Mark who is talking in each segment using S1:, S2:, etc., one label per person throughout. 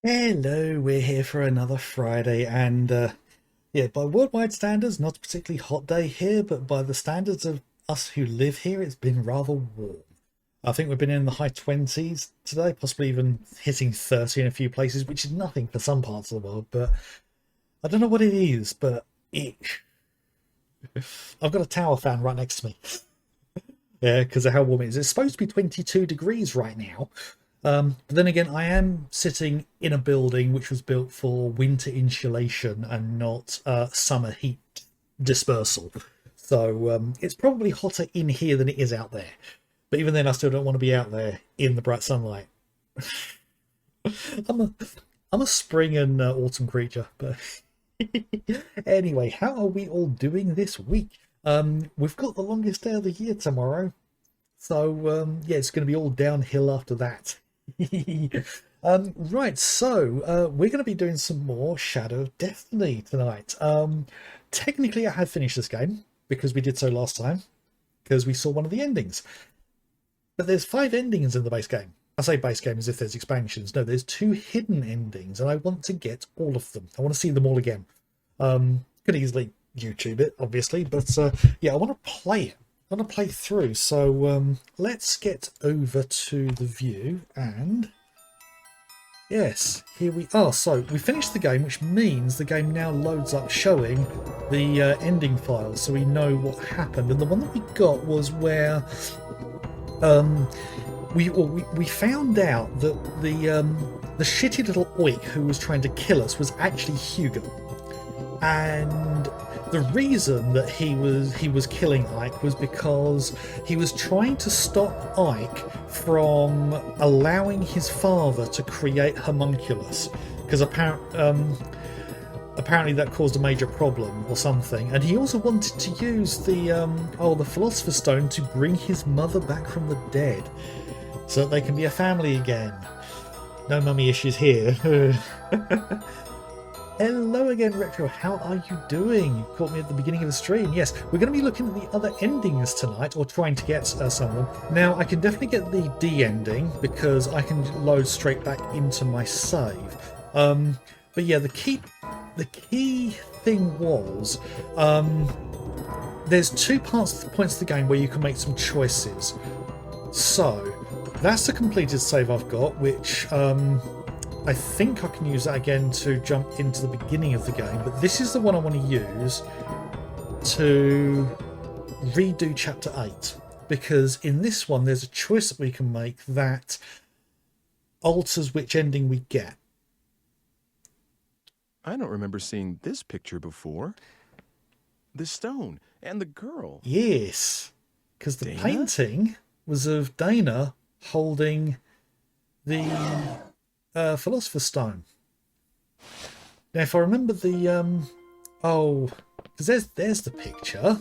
S1: Hello, we're here for another Friday, and yeah, by worldwide standards, not a particularly hot day here, but by the standards of us who live here, it's been rather warm. I think we've been in the high 20s today, possibly even hitting 30 in a few places, which is nothing for some parts of the world, but I don't know what it is, but it... I've got a tower fan right next to me. Yeah, because of how warm it is. It's supposed to be 22 degrees right now. But then again, I am sitting in a building which was built for winter insulation and not summer heat dispersal. So it's probably hotter in here than it is out there. But even then, I still don't want to be out there in the bright sunlight. I'm a, I'm a spring and autumn creature. But anyway, how are we all doing this week? We've got the longest day of the year tomorrow. So yeah, it's going to be all downhill after that. Right, so we're going to be doing some more Shadow of Destiny tonight. Technically, I have finished this game because we did so last time, because we saw one of the endings. But there's 5 endings in the base game. I say base game as if there's expansions. No, there's 2 hidden endings, and I want to get all of them. I want to see them all again. Could easily YouTube it, obviously, but yeah, I want to play it. I want to play through, so let's get over to the view, and yes, here we are. So we finished the game, which means the game now loads up showing the ending files, so we know what happened. And the one that we got was where we found out that the shitty little oik who was trying to kill us was actually Hugo, and the reason that he was killing Ike was because he was trying to stop Ike from allowing his father to create homunculus, because apparently that caused a major problem or something. And he also wanted to use the Philosopher's Stone to bring his mother back from the dead, so that they can be a family again. No mummy issues here. Hello again, Retro. How are you doing? You caught me at the beginning of the stream. Yes, we're going to be looking at the other endings tonight, or trying to get some of them. Now, I can definitely get the D ending because I can load straight back into my save. But yeah, the key thing was there's 2 points of the game where you can make some choices. So that's the completed save I've got, which I think I can use that again to jump into the beginning of the game, but this is the one I want to use to redo Chapter 8, because in this one there's a choice that we can make that alters which ending we get.
S2: I don't remember seeing this picture before. The stone and the girl.
S1: Yes, because the
S2: Dana?
S1: painting was of Dana holding the Philosopher's Stone. Now, if I remember the because there's the picture,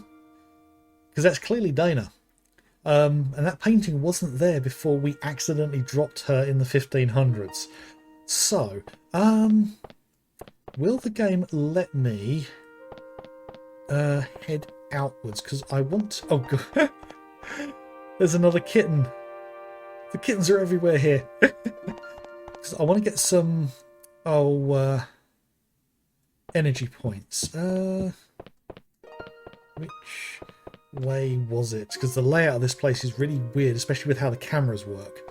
S1: because that's clearly Dana, and that painting wasn't there before we accidentally dropped her in the 1500s. So, will the game let me head outwards? Because I want. Oh god, there's another kitten. The kittens are everywhere here. I want to get some energy points. Which way was it? Because the layout of this place is really weird, especially with how the cameras work.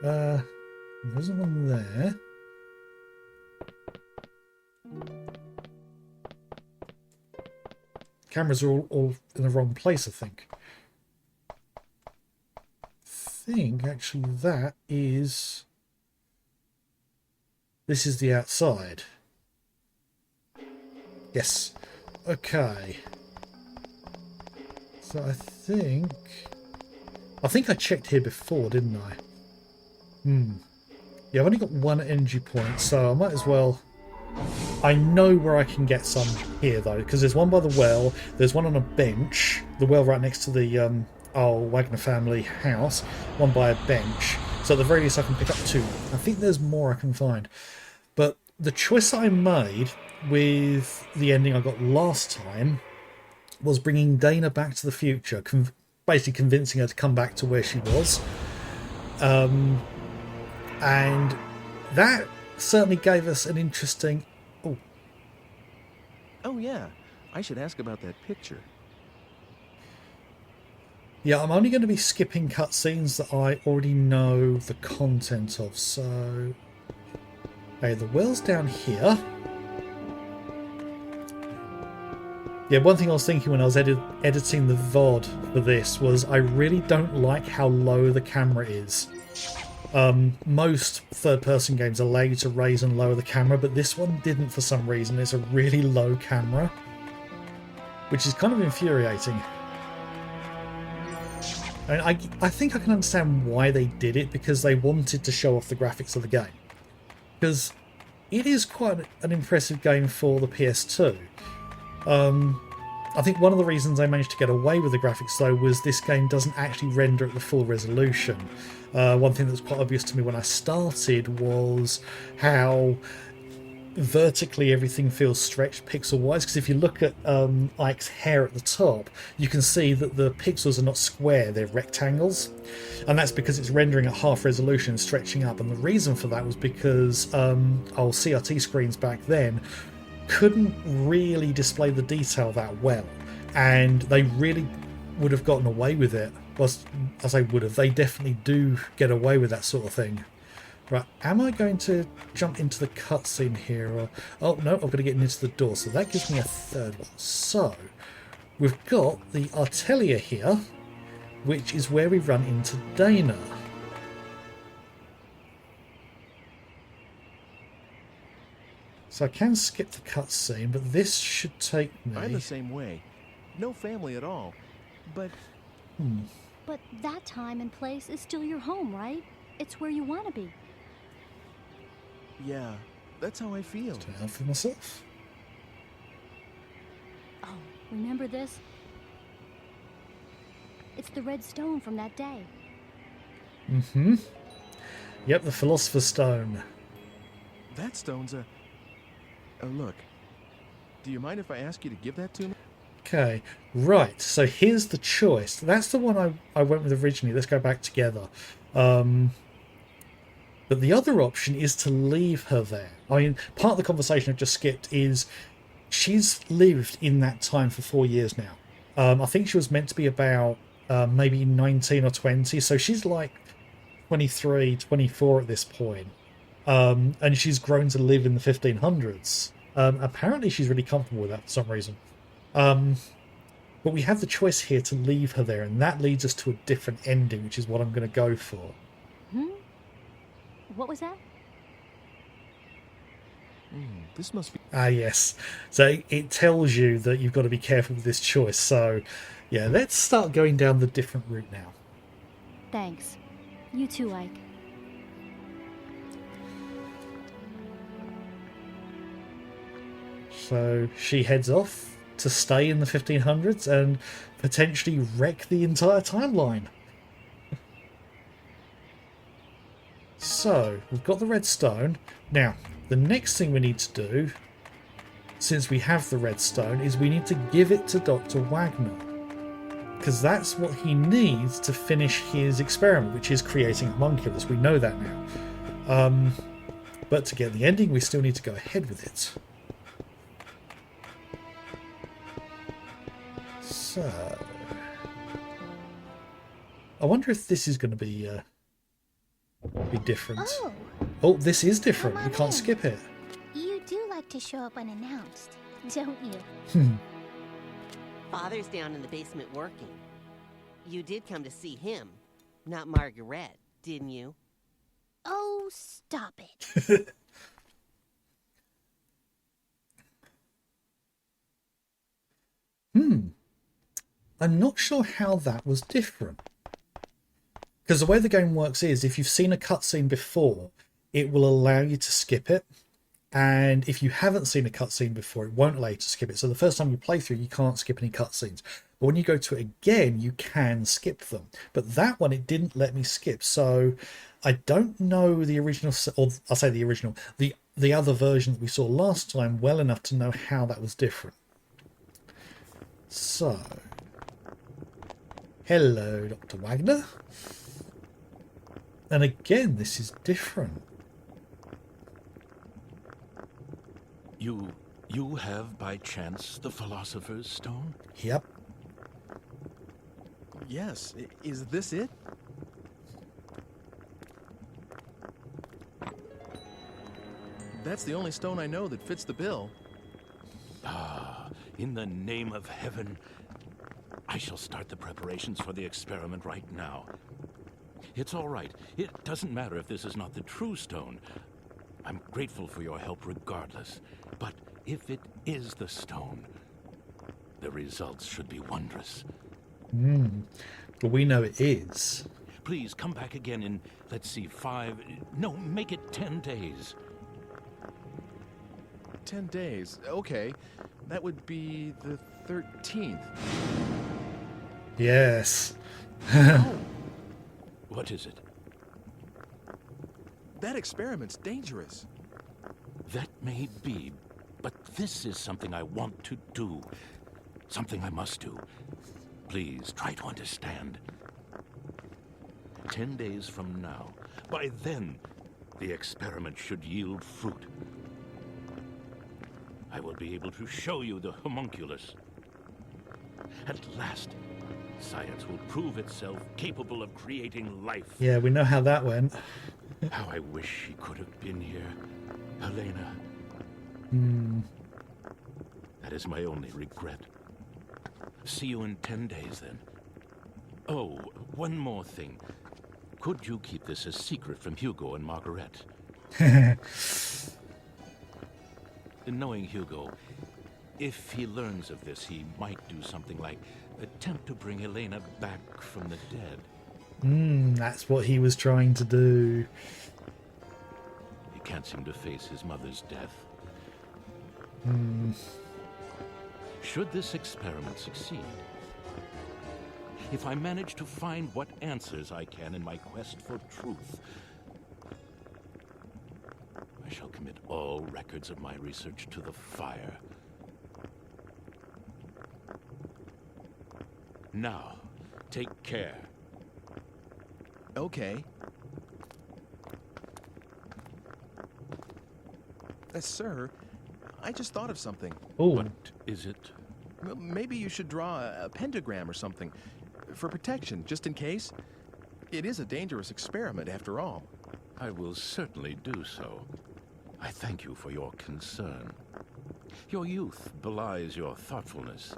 S1: There wasn't one there. Cameras are all in the wrong place, I think. Actually this is the outside. Yes. Okay. So I think I checked here before, didn't I? Yeah, I've only got 1 energy point, so I might as well. I know where I can get some here though, because there's one by the well, there's one on a bench, the well right next to the Wagner family house, one by a bench. So at the very least I can pick up 2. I think there's more I can find. But the choice I made with the ending I got last time was bringing Dana back to the future, basically convincing her to come back to where she was. And that certainly gave us an interesting... Oh,
S2: Oh, yeah. I should ask about that picture.
S1: yeah, I'm only going to be skipping cutscenes that I already know the content of. So, okay, the well's down here. Yeah, one thing I was thinking when I was editing the VOD for this was I really don't like how low the camera is. Most third-person games allow you to raise and lower the camera, but this one didn't for some reason. It's a really low camera, which is kind of infuriating. I think I can understand why they did it, because they wanted to show off the graphics of the game. Because it is quite an impressive game for the PS2. I think one of the reasons I managed to get away with the graphics, though, was this game doesn't actually render at the full resolution. One thing that was quite obvious to me when I started was how vertically everything feels stretched pixel-wise, because if you look at Ike's hair at the top, you can see that the pixels are not square, they're rectangles, and that's because it's rendering at half resolution and stretching up. And the reason for that was because our CRT screens back then couldn't really display the detail that well, and they really would have gotten away with it. Well, I say would have, they definitely do get away with that sort of thing. Right, am I going to jump into the cutscene here? Or, oh no, I've got to get into the door, so that gives me a third one. So, we've got the Atelier here, which is where we run into Dana. So I can skip the cutscene, but this should take me...
S2: I'm the same way. No family at all. But...
S3: But that time and place is still your home, right? It's where you want to be.
S2: yeah, that's how I feel.
S1: Turn out for myself.
S3: Oh, remember this? It's the red stone from that day.
S1: Mm-hmm. Yep, the Philosopher's Stone.
S2: That stone's a... look. Do you mind if I ask you to give that to me?
S1: Okay, right, so here's the choice. That's the one I went with originally. Let's go back together. But the other option is to leave her there. I mean, part of the conversation I've just skipped is she's lived in that time for 4 years now. I think she was meant to be about maybe 19 or 20, so she's like 23, 24 at this point. And she's grown to live in the 1500s. Apparently she's really comfortable with that for some reason. But we have the choice here to leave her there, and that leads us to a different ending, which is what I'm going to go for.
S3: What was that?
S2: This must be...
S1: Ah, yes. So it tells you that you've got to be careful with this choice. So, yeah, let's start going down the different route now.
S3: Thanks. You too, Ike.
S1: So she heads off to stay in the 1500s and potentially wreck the entire timeline. So, we've got the red stone. Now, the next thing we need to do, since we have the red stone, is we need to give it to Dr. Wagner. Because that's what he needs to finish his experiment, which is creating homunculus. We know that now. But to get the ending, we still need to go ahead with it. So... I wonder if this is going to be different. Oh, this is different. You can't skip it.
S4: You do like to show up unannounced, don't you?
S5: Father's down in the basement working. You did come to see him, not Margaret, didn't you?
S4: Oh, stop it.
S1: I'm not sure how that was different. Because the way the game works is, if you've seen a cutscene before, it will allow you to skip it. And if you haven't seen a cutscene before, it won't allow you to skip it. So the first time you play through, you can't skip any cutscenes. But when you go to it again, you can skip them. But that one, it didn't let me skip. So I don't know the original, or I'll say the original, the other version that we saw last time well enough to know how that was different. So, hello, Dr. Wagner. And again, this is different.
S6: You have by chance the Philosopher's Stone?
S1: Yep.
S2: Yes. Is this it? That's the only stone I know that fits the bill.
S6: Ah, in the name of heaven, I shall start the preparations for the experiment right now. It's all right. It doesn't matter if this is not the true stone. I'm grateful for your help regardless. But if it is the stone, the results should be wondrous.
S1: But we know it is.
S6: Please come back again in, let's see, make it 10 days.
S2: 10 days. Okay. That would be the 13th.
S1: Yes.
S2: Oh,
S6: What is it?
S2: that experiment's dangerous.
S6: That may be, but this is something I want to do. Something I must do. Please, try to understand. 10 days from now, by then, the experiment should yield fruit. I will be able to show you the homunculus. At last, science will prove itself capable of creating life.
S1: Yeah, we know how that went.
S6: How I wish she could have been here, Helena. That is my only regret. See you in 10 days, then. Oh, one more thing. Could you keep this a secret from Hugo and Margaret? Knowing Hugo, if he learns of this, he might do something like attempt to bring Helena back from the dead.
S1: That's what he was trying to do.
S6: He can't seem to face his mother's death. Should this experiment succeed, if I manage to find what answers I can in my quest for truth, I shall commit all records of my research to the fire. Now, take care.
S2: Okay. Sir, I just thought of something.
S1: Oh,
S6: What is it?
S2: Well, maybe you should draw a pentagram or something. For protection, just in case. It is a dangerous experiment, after all.
S6: I will certainly do so. I thank you for your concern. Your youth belies your thoughtfulness.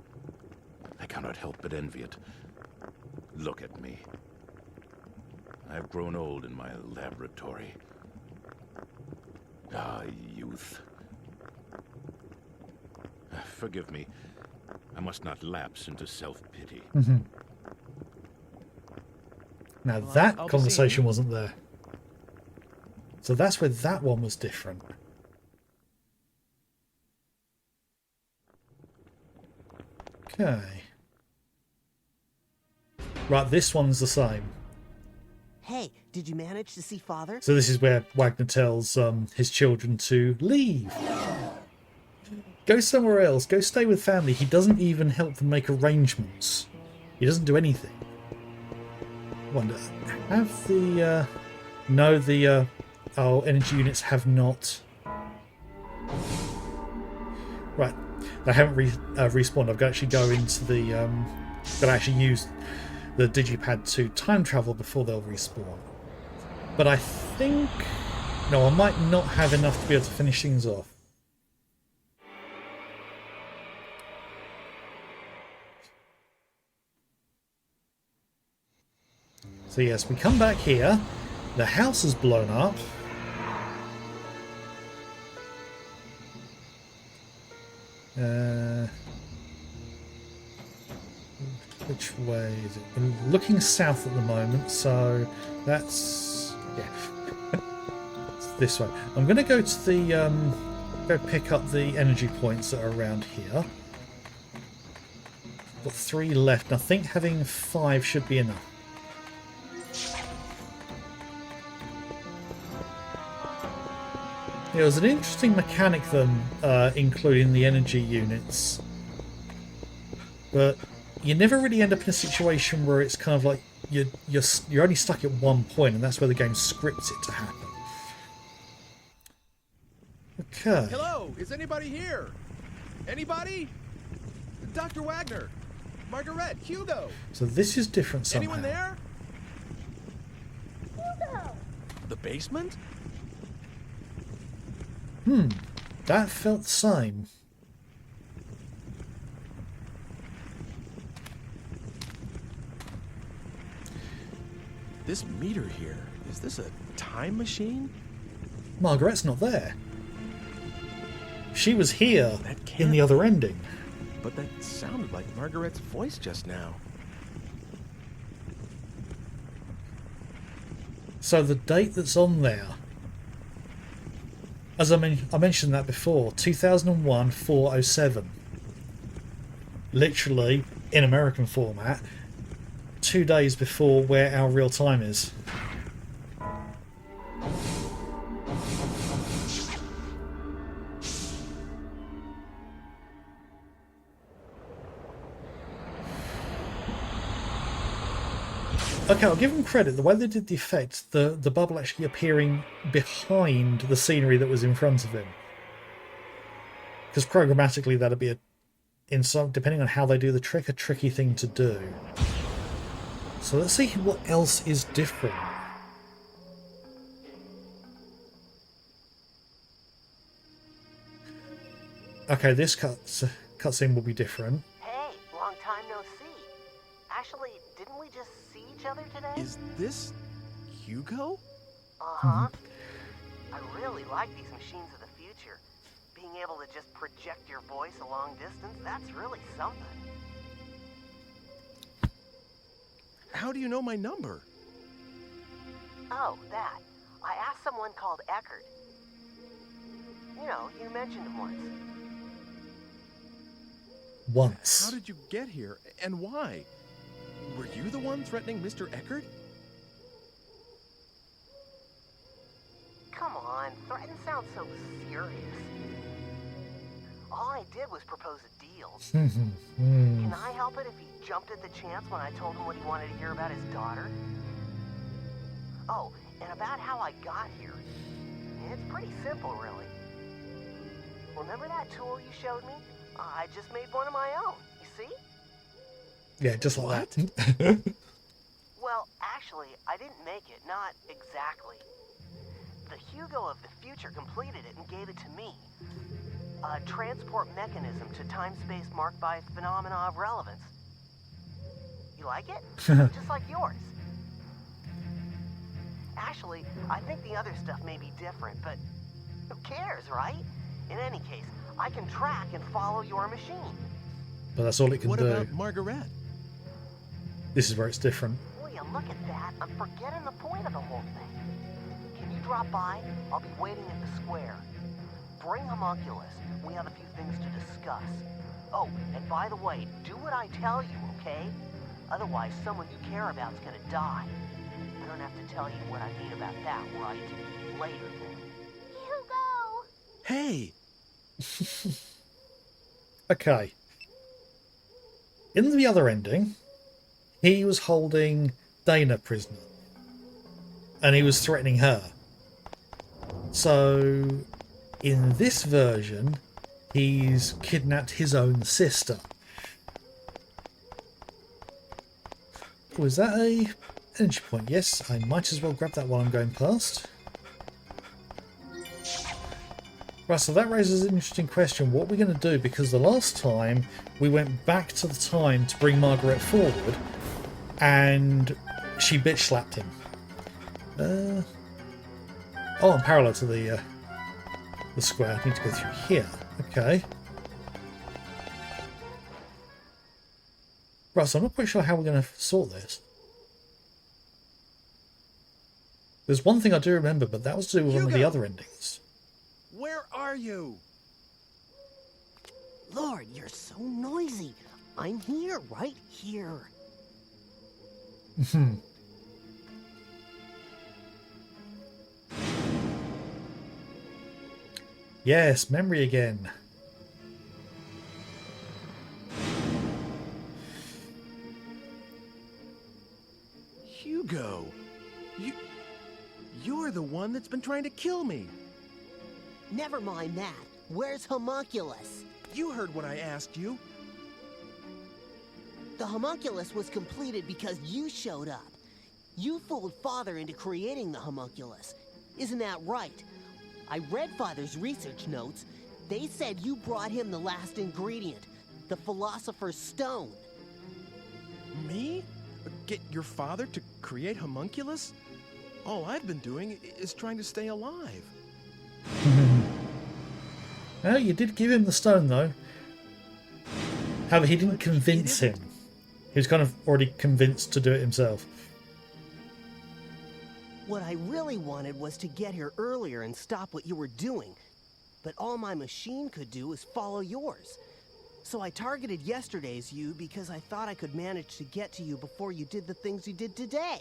S6: I cannot help but envy it. Look at me. I've grown old in my laboratory. Ah, youth. Forgive me. I must not lapse into self-pity.
S1: now
S2: Well,
S1: that
S2: I'll be
S1: conversation
S2: seeing you.
S1: wasn't there. So that's where that one was different. Okay. Right, this one's the same.
S5: Hey, did you manage to see Father?
S1: So this is where Wagner tells his children to leave. Go somewhere else. Go stay with family. He doesn't even help them make arrangements. He doesn't do anything. Wonder, have the... no, the... oh, energy units have not... Right. They haven't respawned. I've got to actually go into the... got to actually use the digipad to time travel before they'll respawn. But I think... no, I might not have enough to be able to finish things off. So yes, we come back here. The house is blown up. Which way is it? We're looking south at the moment, so that's... yeah. It's this way. I'm going to go to the... go pick up the energy points that are around here. Got 3 left, and I think having 5 should be enough. It was an interesting mechanic, them including the energy units, but you never really end up in a situation where it's kind of like you're only stuck at one point, and that's where the game scripts it to happen. Okay.
S2: Hello, is anybody here? Anybody? Dr. Wagner, Margaret, Hugo.
S1: So this is different somehow.
S2: Anyone there? The basement?
S1: That felt the same.
S2: This meter here, is this a time machine?
S1: Margaret's not there. She was here
S2: That
S1: in
S2: can't
S1: the other
S2: be.
S1: ending.
S2: But that sounded like Margaret's voice just now.
S1: So the date that's on there, as I mentioned that before, 2001 407. Literally, in American format, 2 days before where our real time is. Okay, I'll give them credit. The way they did the effect, the bubble actually appearing behind the scenery that was in front of him. Because programmatically, that'd be in some, depending on how they do the trick, a tricky thing to do. So let's see what else is different. Okay, this cutscene will be different.
S5: Hey, long time no see. Actually, didn't we just see each other today?
S2: Is this Hugo?
S5: Uh-huh. I really like these machines of the future. Being able to just project your voice a long distance, that's really something.
S2: How do you know my number?
S5: Oh, that. I asked someone called Eckert. You know, you mentioned him once.
S1: Once.
S2: How did you get here, and why? Were you the one threatening Mr. Eckert?
S5: Come on, threaten sounds so serious. All I did was propose a deal. Can I help it if he jumped at the chance when I told him what he wanted to hear about his daughter? Oh, and about how I got here. It's pretty simple, really. Remember that tool you showed me? I just made one of my own, you see?
S1: Yeah, just like that.
S5: Well, actually, I didn't make it, not exactly. The Hugo of the future completed it and gave it to me. A transport mechanism to time-space marked by phenomena of relevance. You like it? Just like yours. Actually, I think the other stuff may be different, but who cares, right? In any case, I can track and follow your machine.
S1: But that's all it can
S2: What
S1: do.
S2: about Margaret?
S1: This is where it's different.
S5: Will you look at that? I'm forgetting the point of the whole thing. Can you drop by? I'll be waiting at the square. Bring Homunculus. We have a few things to discuss. Oh, and by the way, do what I tell you, okay? Otherwise, someone you care about's gonna die. I don't have to tell you what I mean about that, right? Later, then.
S4: Hugo!
S2: Hey!
S1: Okay. In the other ending, he was holding Dana prisoner. And he was threatening her. So, in this version, he's kidnapped his own sister. Was that a energy point? Yes, I might as well grab that while I'm going past. Right, so that raises an interesting question. What are we going to do? Because the last time we went back to the time to bring Margaret forward and she bitch slapped him. Oh, I'm parallel to the square. I need to go through here. Okay. Right, so I'm not quite sure how we're going to sort this. There's one thing I do remember, but that was to do with one of the
S2: Hugo!
S1: other endings.
S2: Where are you?
S5: Lord, you're so noisy. I'm here, right here.
S1: Yes, memory again.
S2: Hugo! You're the one that's been trying to kill me.
S5: Never mind that. Where's Homunculus?
S2: You heard what I asked you.
S5: The Homunculus was completed because you showed up. You fooled Father into creating the Homunculus. Isn't that right? I read Father's research notes. They said you brought him the last ingredient, the Philosopher's Stone.
S2: Me? Get your father to create Homunculus? All I've been doing is trying to stay alive.
S1: Well, you did give him the stone, though. However, he didn't convince him. He was kind of already convinced to do it himself.
S5: What I really wanted was to get here earlier and stop what you were doing. But all my machine could do is follow yours. So I targeted yesterday's you because I thought I could manage to get to you before you did the things you did today.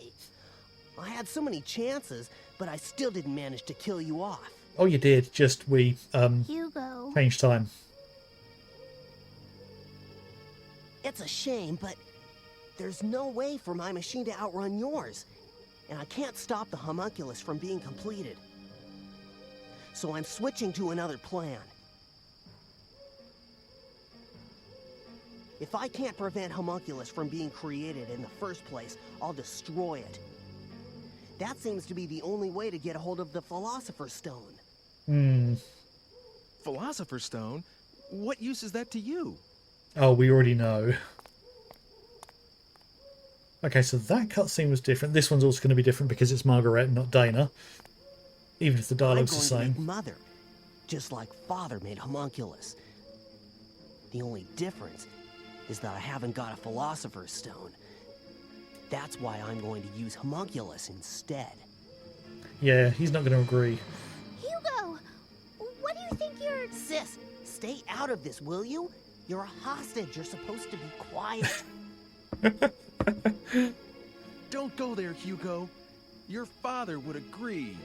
S5: I had so many chances, but I still didn't manage to kill you off.
S1: Oh, you did. Just we
S4: Hugo.
S1: changed time.
S5: It's a shame, but there's no way for my machine to outrun yours. And I can't stop the Homunculus from being completed. So I'm switching to another plan. If I can't prevent Homunculus from being created in the first place, I'll destroy it. That seems to be the only way to get a hold of the Philosopher's Stone.
S2: Philosopher's Stone? What use is that to you?
S1: Oh, we already know. Okay, so that cutscene was different. This one's also going to be different because it's Margaret, not Dana. Even if the dialogue's the
S5: I'm going
S1: same.
S5: to make Mother, just like Father made Homunculus. The only difference is that I haven't got a Philosopher's Stone. That's why I'm going to use Homunculus instead.
S1: Yeah, he's not going to agree.
S4: Hugo! What do you think you're...
S5: Sis, stay out of this, will you? You're a hostage. You're supposed to be quiet.
S2: Don't go there, Hugo. Your father would agree.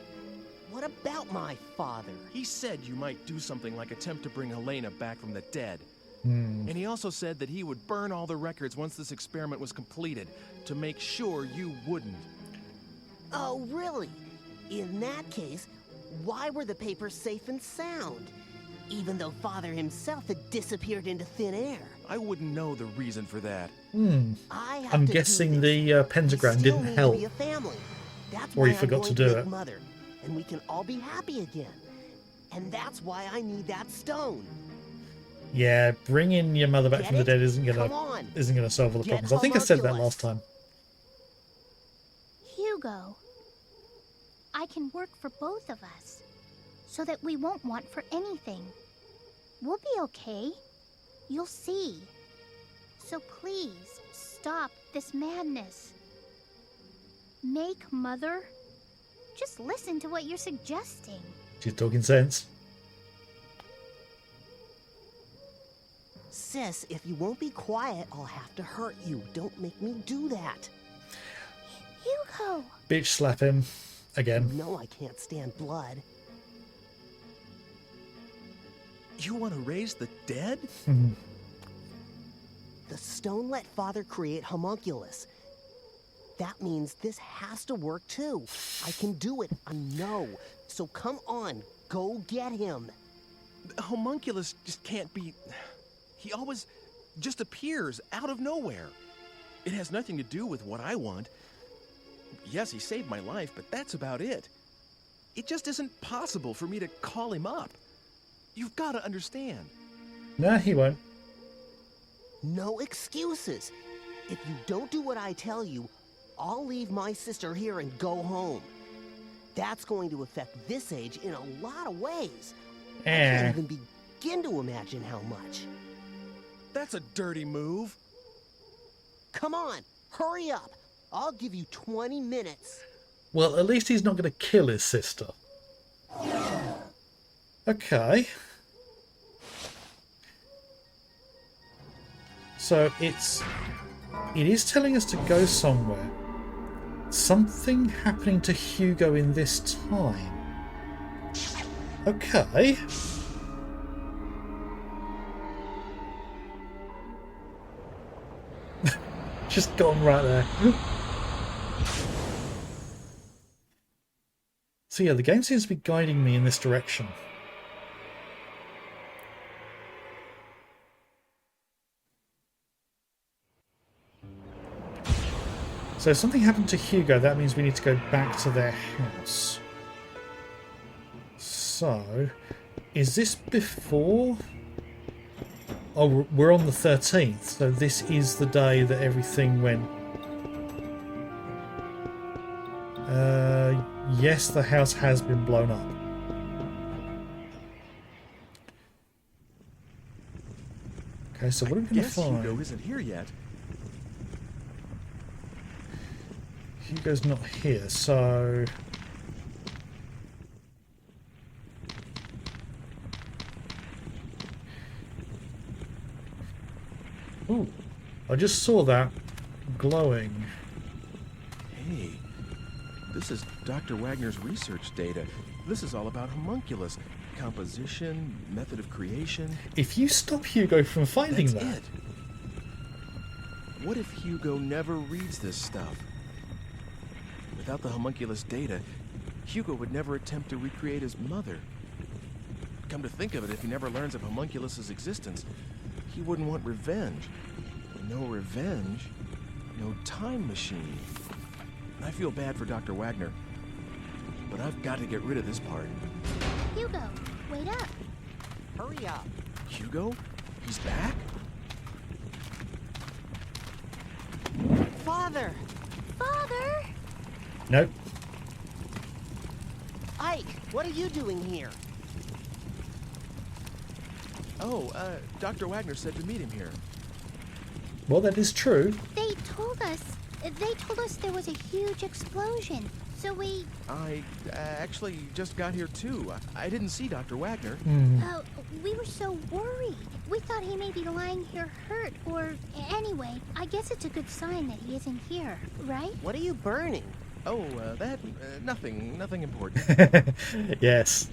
S5: What about my father?
S2: He said you might do something like attempt to bring Helena back from the dead. And he also said that he would burn all the records once this experiment was completed to make sure you wouldn't.
S5: Oh, really? In that case, why were the papers safe and sound? Even though Father himself had disappeared into thin air.
S2: I wouldn't know the reason for that.
S1: I'm guessing the pentagram didn't help.
S5: Be a family. That's
S1: Or
S5: why
S1: he forgot
S5: I'm
S1: to
S5: going
S1: do
S5: make
S1: it.
S5: Mother, and we can all be happy again. And that's why I need that stone.
S1: Yeah, bringing your mother back
S5: Get
S1: from the
S5: it?
S1: dead isn't
S5: Come on.
S1: gonna solve all the
S5: Get
S1: problems. I think I said that
S5: homunculus.
S1: last time.
S4: Hugo. I can work for both of us, so that we won't want for anything. We'll be okay. You'll see. So please, stop this madness. Make Mother. Just listen to what you're suggesting.
S1: She's talking sense.
S5: Sis, if you won't be quiet, I'll have to hurt you. Don't make me do that.
S4: Hugo!
S1: Bitch slap him. Again.
S5: No, I can't stand blood.
S2: You want to raise the dead?
S5: The stone let Father create Homunculus. That means this has to work too. I can do it, I know. So come on, go get him.
S2: Homunculus just can't be... He always just appears out of nowhere. It has nothing to do with what I want. Yes, he saved my life, but that's about it. It just isn't possible for me to call him up. You've got to understand.
S1: Nah, he won't.
S5: No excuses. If you don't do what I tell you, I'll leave my sister here and go home. That's going to affect this age in a lot of ways. I can't even begin to imagine how much.
S2: That's a dirty move.
S5: Come on, hurry up. I'll give you 20 minutes.
S1: Well, at least he's not going to kill his sister. Okay. So it is telling us to go somewhere. Something happening to Hugo in this time. Okay. Just gone right there. So yeah, the game seems to be guiding me in this direction. So if something happened to Hugo, that means we need to go back to their house. So, is this before? Oh, we're on the 13th, so this is the day that everything went. Yes, the house has been blown up. Okay, so what are we going to find?
S2: Hugo isn't here yet.
S1: Hugo's not here, so... Ooh, I just saw that glowing.
S2: Hey, this is Dr. Wagner's research data. This is all about homunculus. Composition, method of creation.
S1: If you stop Hugo from finding
S2: That's
S1: that...
S2: it. What if Hugo never reads this stuff? Without the homunculus data, Hugo would never attempt to recreate his mother. Come to think of it, if he never learns of homunculus's existence, he wouldn't want revenge. And no revenge, no time machine. I feel bad for Dr. Wagner, but I've got to get rid of this part.
S4: Hugo, wait up.
S5: Hurry up.
S2: Hugo? He's back?
S5: Father!
S4: Father!
S1: Nope.
S5: Ike, what are you doing here?
S2: Oh, Dr. Wagner said to meet him here.
S1: Well, that is true.
S4: They told us there was a huge explosion. So we...
S2: I actually just got here too. I didn't see Dr. Wagner.
S4: We were so worried. We thought he may be lying here hurt, or... Anyway, I guess it's a good sign that he isn't here, right?
S5: What are you burning?
S2: Oh, nothing important.
S1: Yes.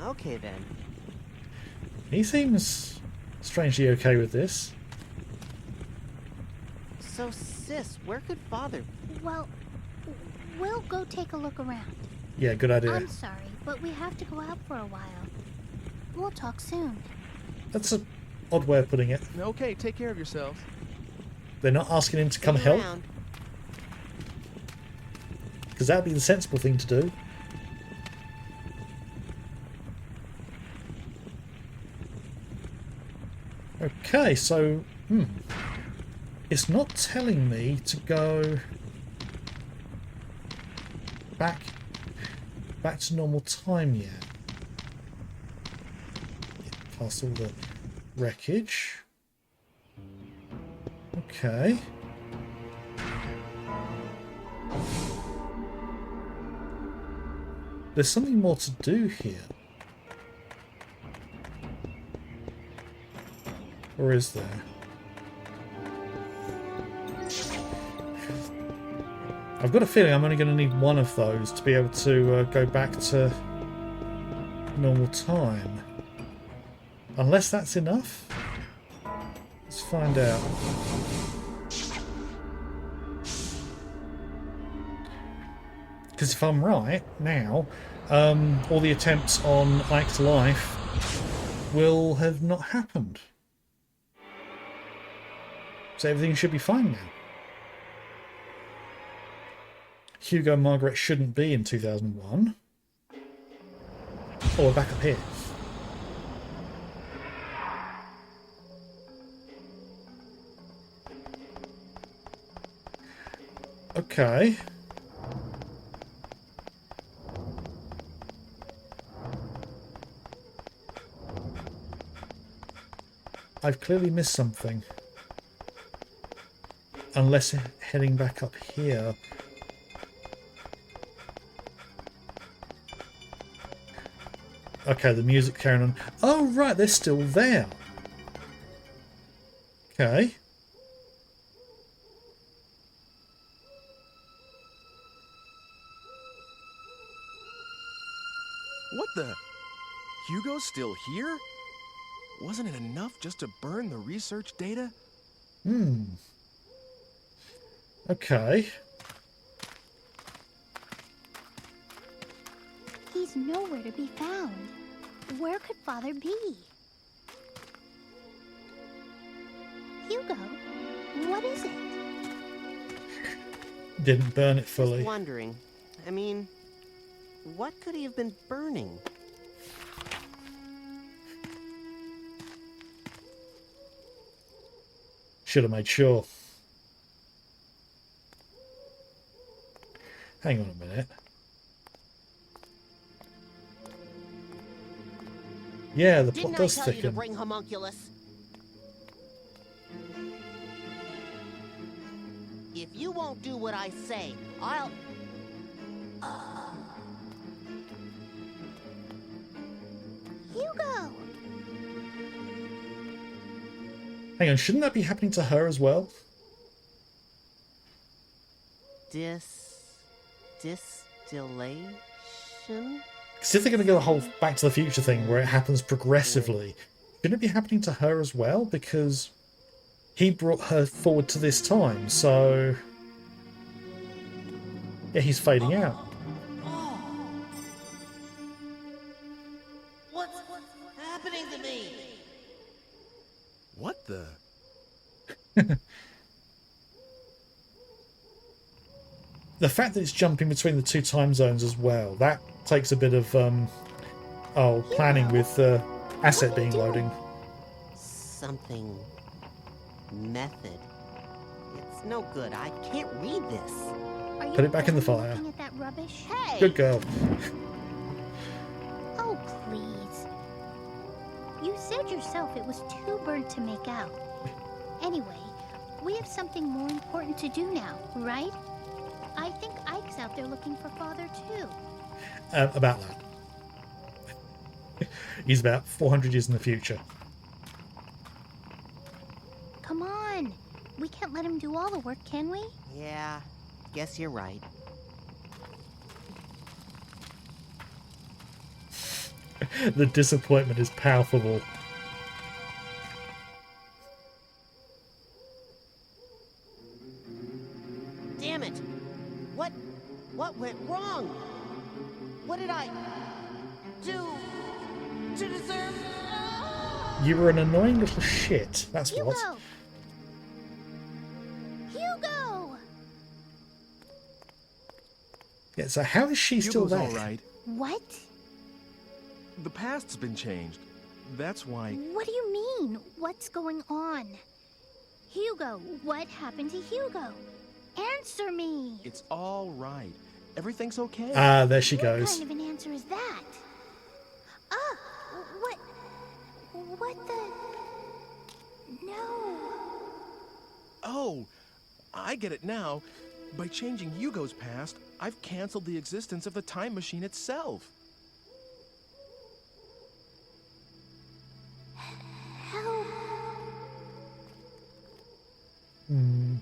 S5: Okay then.
S1: He seems strangely okay with this.
S5: So, sis, where could Father...
S4: Well, we'll go take a look around.
S1: Yeah, good idea.
S4: I'm sorry, but we have to go out for a while. We'll talk soon.
S1: That's an odd way of putting it.
S2: Okay, take care of yourselves.
S1: They're not asking him to come
S5: See you
S1: help,
S5: around.
S1: because that would be the sensible thing to do. Okay, so... It's not telling me to go back to normal time yet. Past all the wreckage. Okay. There's something more to do here. Or is there? I've got a feeling I'm only going to need one of those to be able to go back to normal time. Unless that's enough? Let's find out. Because if I'm right, now, all the attempts on Ike's life will have not happened. So everything should be fine now. Hugo and Margaret shouldn't be in 2001. Oh, we're back up here. Okay. I've clearly missed something. Unless heading back up here. Okay, the music carrying on. Oh, right, they're still there. Okay.
S2: What the? Hugo's still here? Wasn't it enough just to burn the research data?
S1: Okay.
S4: He's nowhere to be found. Where could Father be? Hugo, what is it?
S1: didn't burn it
S5: Just
S1: fully.
S5: wondering. I mean, what could he have been burning?
S1: Should have made sure. Hang on a minute. Yeah, the plot
S5: Didn't I
S1: does
S5: tell you to
S1: thicken.
S5: bring homunculus? If you won't do what I say, I'll...
S4: Hugo!
S1: Hang on, shouldn't that be happening to her as well?
S5: Distillation?
S1: Because if they're going to go the whole Back to the Future thing where it happens progressively, shouldn't it be happening to her as well? Because he brought her forward to this time, so... Yeah, he's fading out.
S5: What's happening to me?
S2: What the?
S1: The fact that it's jumping between the two time zones as well, that takes a bit of planning with asset being loading.
S5: Something... method. It's no good. I can't read this.
S4: Are you
S1: Put it back in the
S4: done
S1: fire.
S4: looking at that rubbish?
S5: Hey!
S1: Good girl.
S4: Oh, please. You said yourself it was too burnt to make out. Anyway, we have something more important to do now, right? I think Ike's out there looking for Father, too.
S1: About that. He's about 400 years in the future.
S4: Come on. We can't let him do all the work, can we?
S5: Yeah, guess you're right.
S1: The disappointment is palpable.
S5: Damn it! What went wrong? What did I do to deserve?
S1: You were an annoying little shit, that's
S4: Hugo!
S1: what.
S4: Hugo!
S1: Yeah, so how is she still
S2: Hugo's
S1: there?
S2: all right.
S4: What?
S2: The past's been changed. That's why.
S4: What do you mean? What's going on? Hugo, what happened to Hugo? Answer me!
S2: It's all right. Everything's okay.
S1: Ah, there she
S4: What
S1: goes.
S4: kind of an answer is that? Ah! What? What the... No!
S2: Oh, I get it now. By changing Hugo's past, I've canceled the existence of the time machine itself.
S4: Help!
S1: Hmm.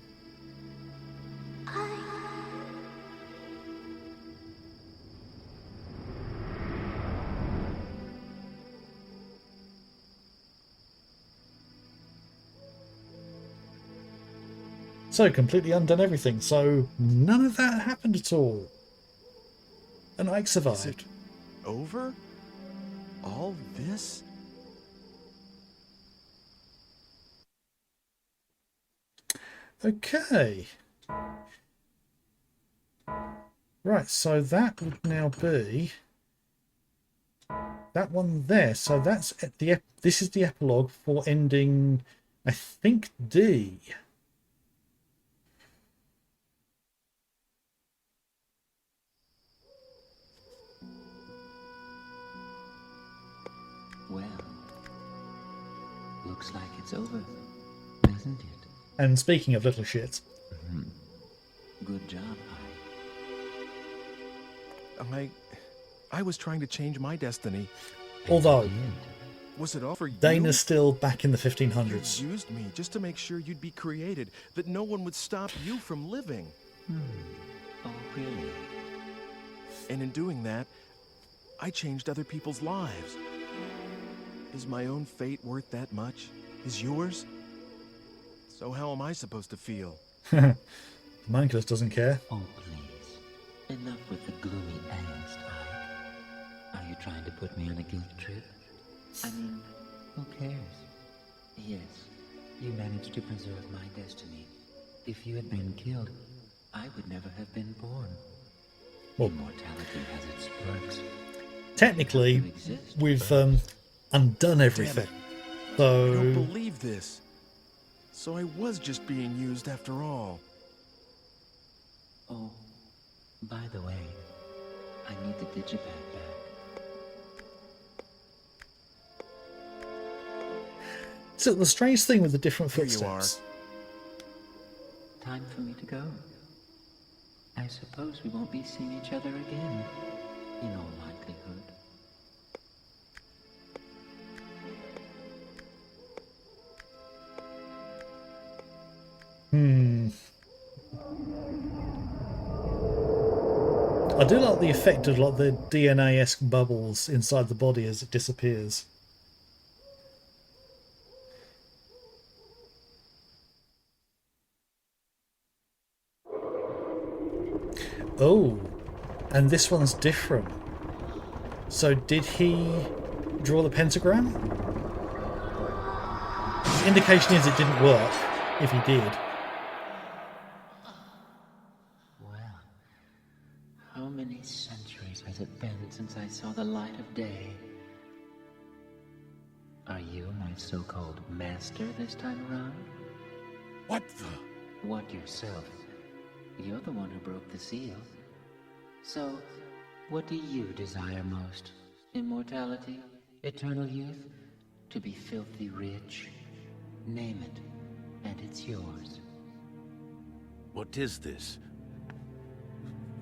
S1: So, completely undone everything, so none of that happened at all. And Ike survived.
S2: Over? All this?
S1: Okay. Right, so that would now be that one there. So that's at the this is the epilogue for ending, I think, D.
S7: Well, looks like it's over, doesn't it?
S1: And speaking of little shit,
S7: Good job, Ike.
S2: I was trying to change my destiny.
S1: although
S2: Was it all for you?
S1: Dana's still back in the
S2: You
S1: 1500s.
S2: used me just to make sure you'd be created, that no one would stop you from living.
S7: Oh, really?
S2: And in doing that, I changed other people's lives. Is my own fate worth that much? Is yours? So how am I supposed to feel?
S1: Homunculus doesn't care.
S7: Oh, please. Enough with the gloomy angst, Ike. Are you trying to put me on a guilt trip? I mean, who cares? Yes, you managed to preserve my destiny. If you had been killed, I would never have been born.
S1: Well,
S7: Immortality has its perks.
S1: technically,
S7: You exist.
S1: we've undone everything.
S2: I don't
S1: So,
S2: believe this. So I was just being used after all.
S7: Oh, by the way, I need the digipad back.
S1: so the strange thing with the different
S2: Here you
S1: footsteps.
S7: Time for me to go. I suppose we won't be seeing each other again, in all likelihood.
S1: I do like the effect of like the DNA-esque bubbles inside the body as it disappears. Oh, and this one's different. So did he draw the pentagram? The indication is it didn't work, if he did.
S7: Well, how many centuries has it been since I saw the light of day? Are you my so-called master this time around?
S6: What the?
S7: What yourself? You're the one who broke the seal. So, what do you desire most? Immortality? Eternal youth? To be filthy rich? Name it, and it's yours.
S6: What is this?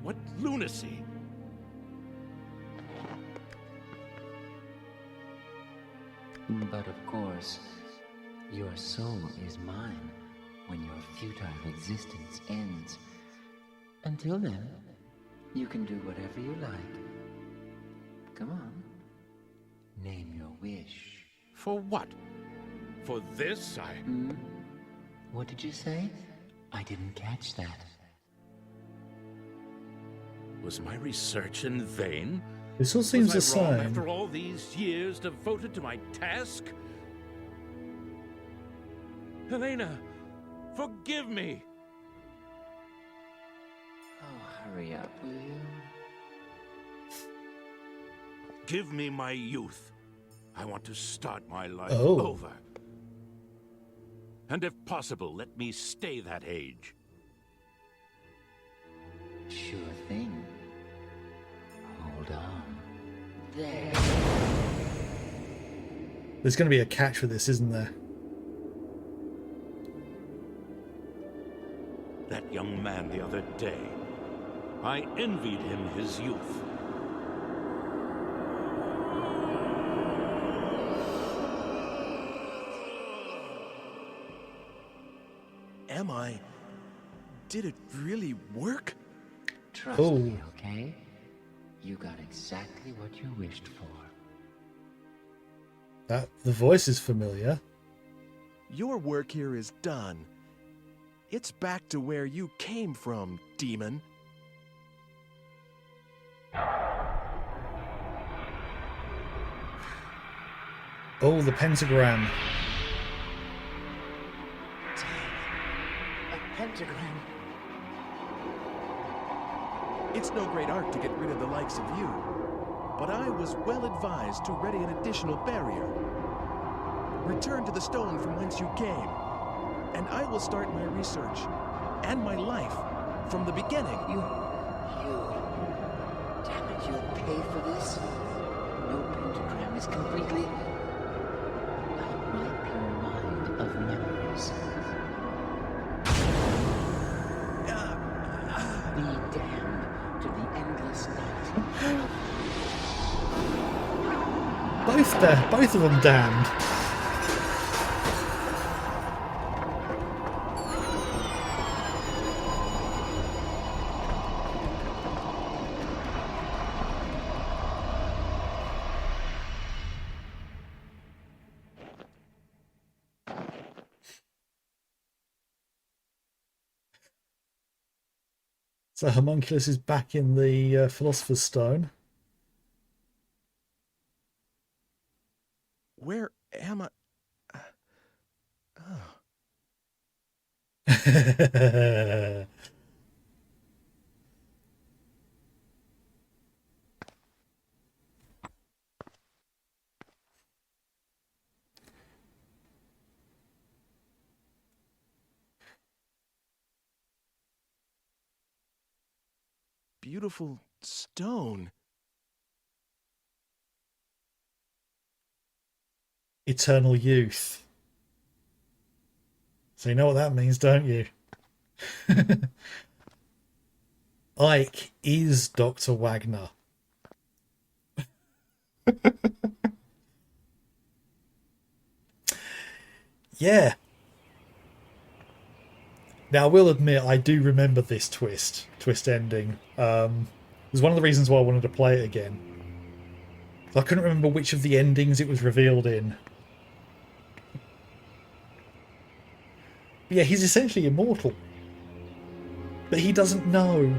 S6: What lunacy?
S7: But of course, your soul is mine when your futile existence ends. Until then, you can do whatever you like. Come on. Name your wish.
S6: For what? For this,
S7: What did you say? I didn't catch that.
S6: Was my research in vain?
S1: This all seems the
S6: Was I wrong
S1: same.
S6: after all these years devoted to my task? Helena, forgive me!
S7: Oh, hurry up, will you?
S6: Give me my youth. I want to start my life
S1: Oh.
S6: over. And if possible, let me stay that age.
S7: Sure thing. Hold on. There.
S1: There's going to be a catch for this, isn't there?
S6: That young man the other day. I envied him his youth.
S2: Am I? Did it really work?
S7: Trust me, okay? You got exactly what you wished for.
S1: The voice is familiar.
S2: Your work here is done. It's back to where you came from, demon.
S1: Oh, the pentagram.
S5: A pentagram.
S2: It's no great art to get rid of the likes of you, but I was well advised to ready an additional barrier. Return to the stone from whence you came, and I will start my research and my life from the beginning.
S7: Damn it, you'll pay for this. No pentagram is completely a ripe mind of memories. Be damned to the endless night.
S1: Both of them damned. So Homunculus is back in the Philosopher's Stone.
S2: Where am I? beautiful stone.
S1: Eternal youth. So you know what that means, don't you? Ike is Dr. Wagner. Yeah. Now, I will admit, I do remember this twist ending. It was one of the reasons why I wanted to play it again. I couldn't remember which of the endings it was revealed in. But yeah, he's essentially immortal. But he doesn't know.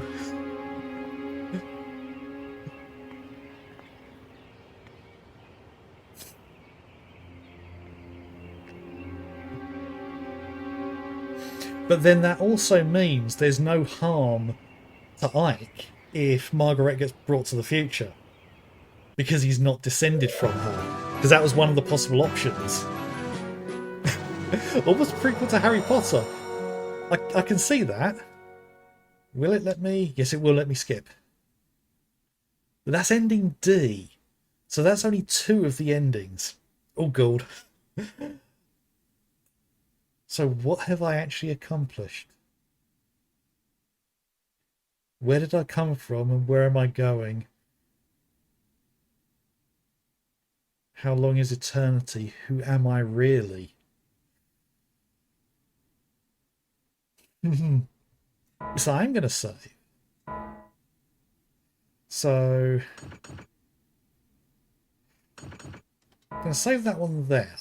S1: But then that also means there's no harm to Ike if Margaret gets brought to the future. Because he's not descended from her. Because that was one of the possible options. Almost prequel to Harry Potter. I can see that. Will it let me? Yes, it will let me skip. But that's ending D. So that's only 2 of the endings. Oh, God. So what have I actually accomplished? Where did I come from and where am I going? How long is eternity? Who am I really? So I'm going to save. So I'm going to save that one there.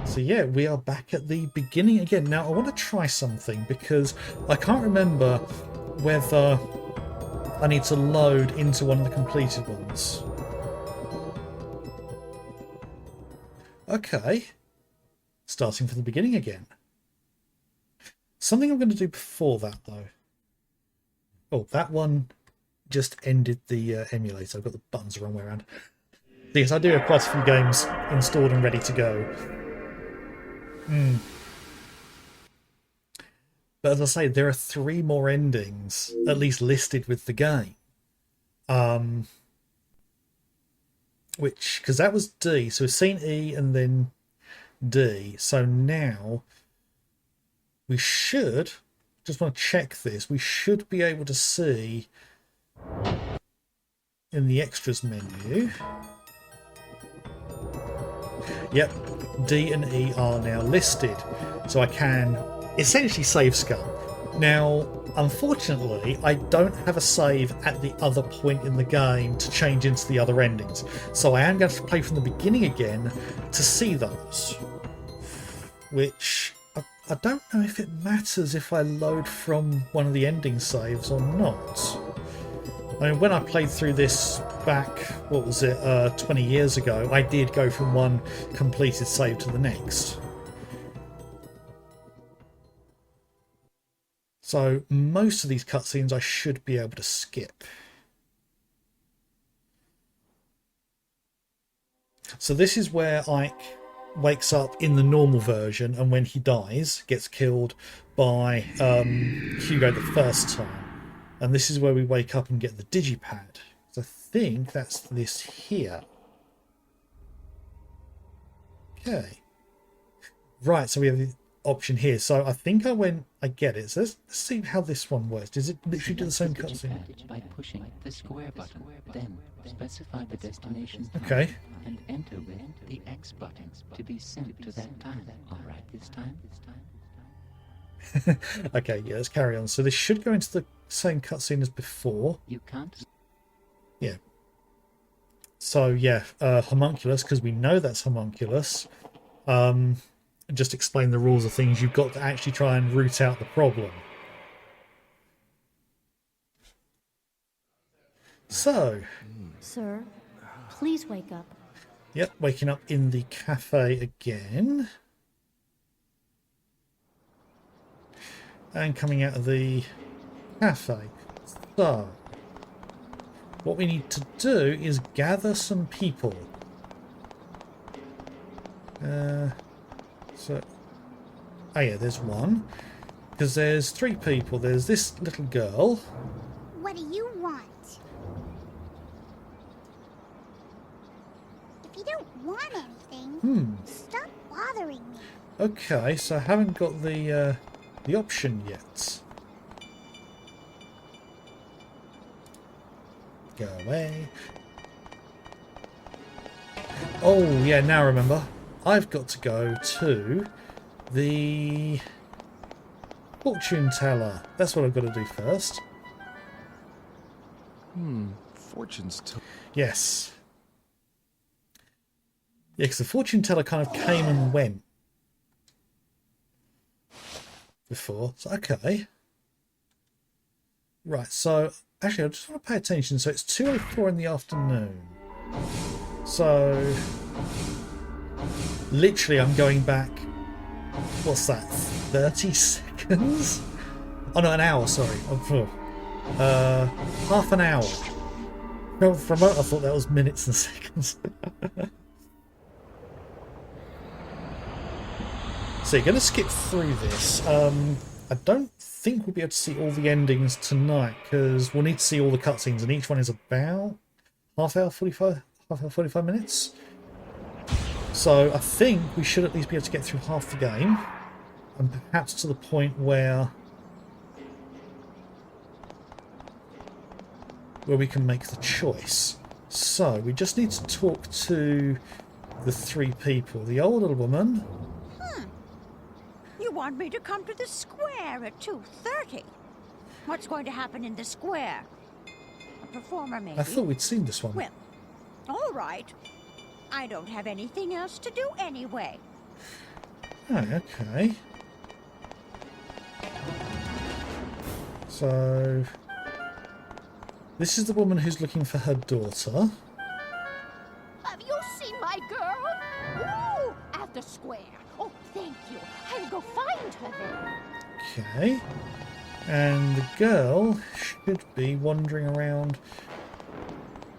S1: So yeah, we are back at the beginning again. Now I want to try something because I can't remember whether I need to load into one of the completed ones. Okay. Starting from the beginning again. Something I'm going to do before that though. Oh, that one just ended the emulator. I've got the buttons the wrong way around. Yes, I do have quite a few games installed and ready to go. But as I say, there are 3 more endings, at least listed with the game. Because that was D, so we've seen E and then D. So now we should, just want to check this, we should be able to see in the extras menu. Yep, D and E are now listed, so I can essentially save scum. Now, unfortunately, I don't have a save at the other point in the game to change into the other endings, so I am going to have to play from the beginning again to see those. Which, I don't know if it matters if I load from one of the ending saves or not. I mean, when I played through this back, what was it, 20 years ago, I did go from one completed save to the next. So most of these cutscenes I should be able to skip. So this is where Ike wakes up in the normal version, and when he dies, gets killed by Hugo the first time. And this is where we wake up and get the digipad. So I think that's this here. Okay. Right, so we have the option here. So I think I get it. So let's see how this one works. Does it literally do the same cutscene?
S7: By pushing the square button, then specify the destination
S1: Okay.
S7: and enter with the X button to be sent to that time. All right, this time.
S1: Okay, yeah, let's carry on. So this should go into the same cutscene as before.
S7: You can't.
S1: Yeah. So yeah, homunculus, because we know that's homunculus. Just explain the rules of things. You've got to actually try and root out the problem. So.
S3: Sir, please wake up.
S1: Yep, waking up in the cafe again. And coming out of the cafe. So, what we need to do is gather some people. Oh yeah, there's one. Because there's 3 people. There's this little girl.
S4: What do you want? If you don't want anything, stop bothering me.
S1: Okay, so I haven't got the option yet. Go away. Oh, yeah, now remember. I've got to go to the fortune teller. That's what I've got to do first.
S2: Fortune's took.
S1: Yes. Yeah, because the fortune teller kind of came and went before. So, okay. Right, so actually I just want to pay attention. So it's 2:04 in the afternoon. So literally I'm going back, what's that, 30 seconds? Oh no, an hour, sorry. Half an hour. For a moment I thought that was minutes and seconds. So you're going to skip through this. I don't think we'll be able to see all the endings tonight because we'll need to see all the cutscenes, and each one is about half hour 45 minutes. So I think we should at least be able to get through half the game, and perhaps to the point where we can make the choice. So we just need to talk to the 3 people. The old little woman.
S8: You want me to come to the square at 2:30? What's going to happen in the square? A performer, maybe?
S1: I thought we'd seen this one.
S8: Well, all right. I don't have anything else to do anyway.
S1: Oh, okay. So this is the woman who's looking for her daughter.
S3: Have you seen my girl? Ooh, at the square. Oh, thank you. I'll go find her then.
S1: Okay. And the girl should be wandering around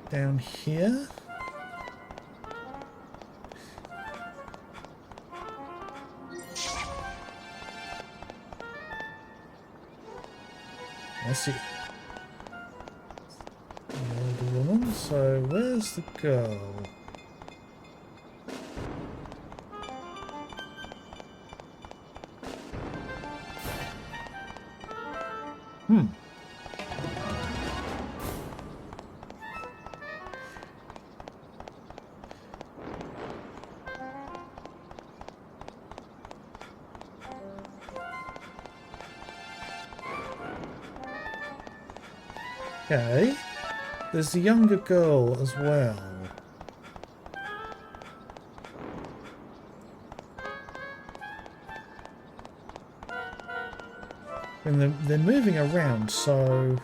S1: down here. I see. The older woman. So where's the girl? Okay. There's the younger girl as well. And they're moving around, so...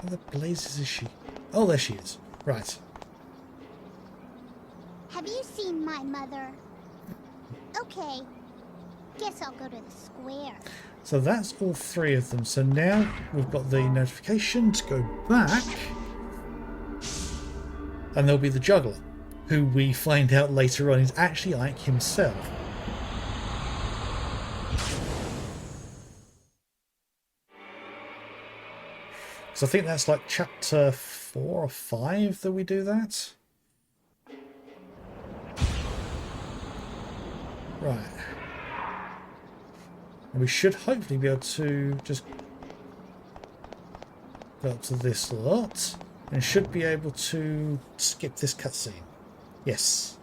S1: Where the blazes is she? Oh, there she is. Right.
S4: Have you seen my mother? Okay. Guess I'll go to the square.
S1: So that's all 3 of them. So now we've got the notification to go back. And there'll be the juggler, who we find out later on is actually Ike himself. So I think that's like chapter 4 or 5 that we do that. Right. And we should hopefully be able to just go up to this lot and should be able to skip this cutscene. Yes.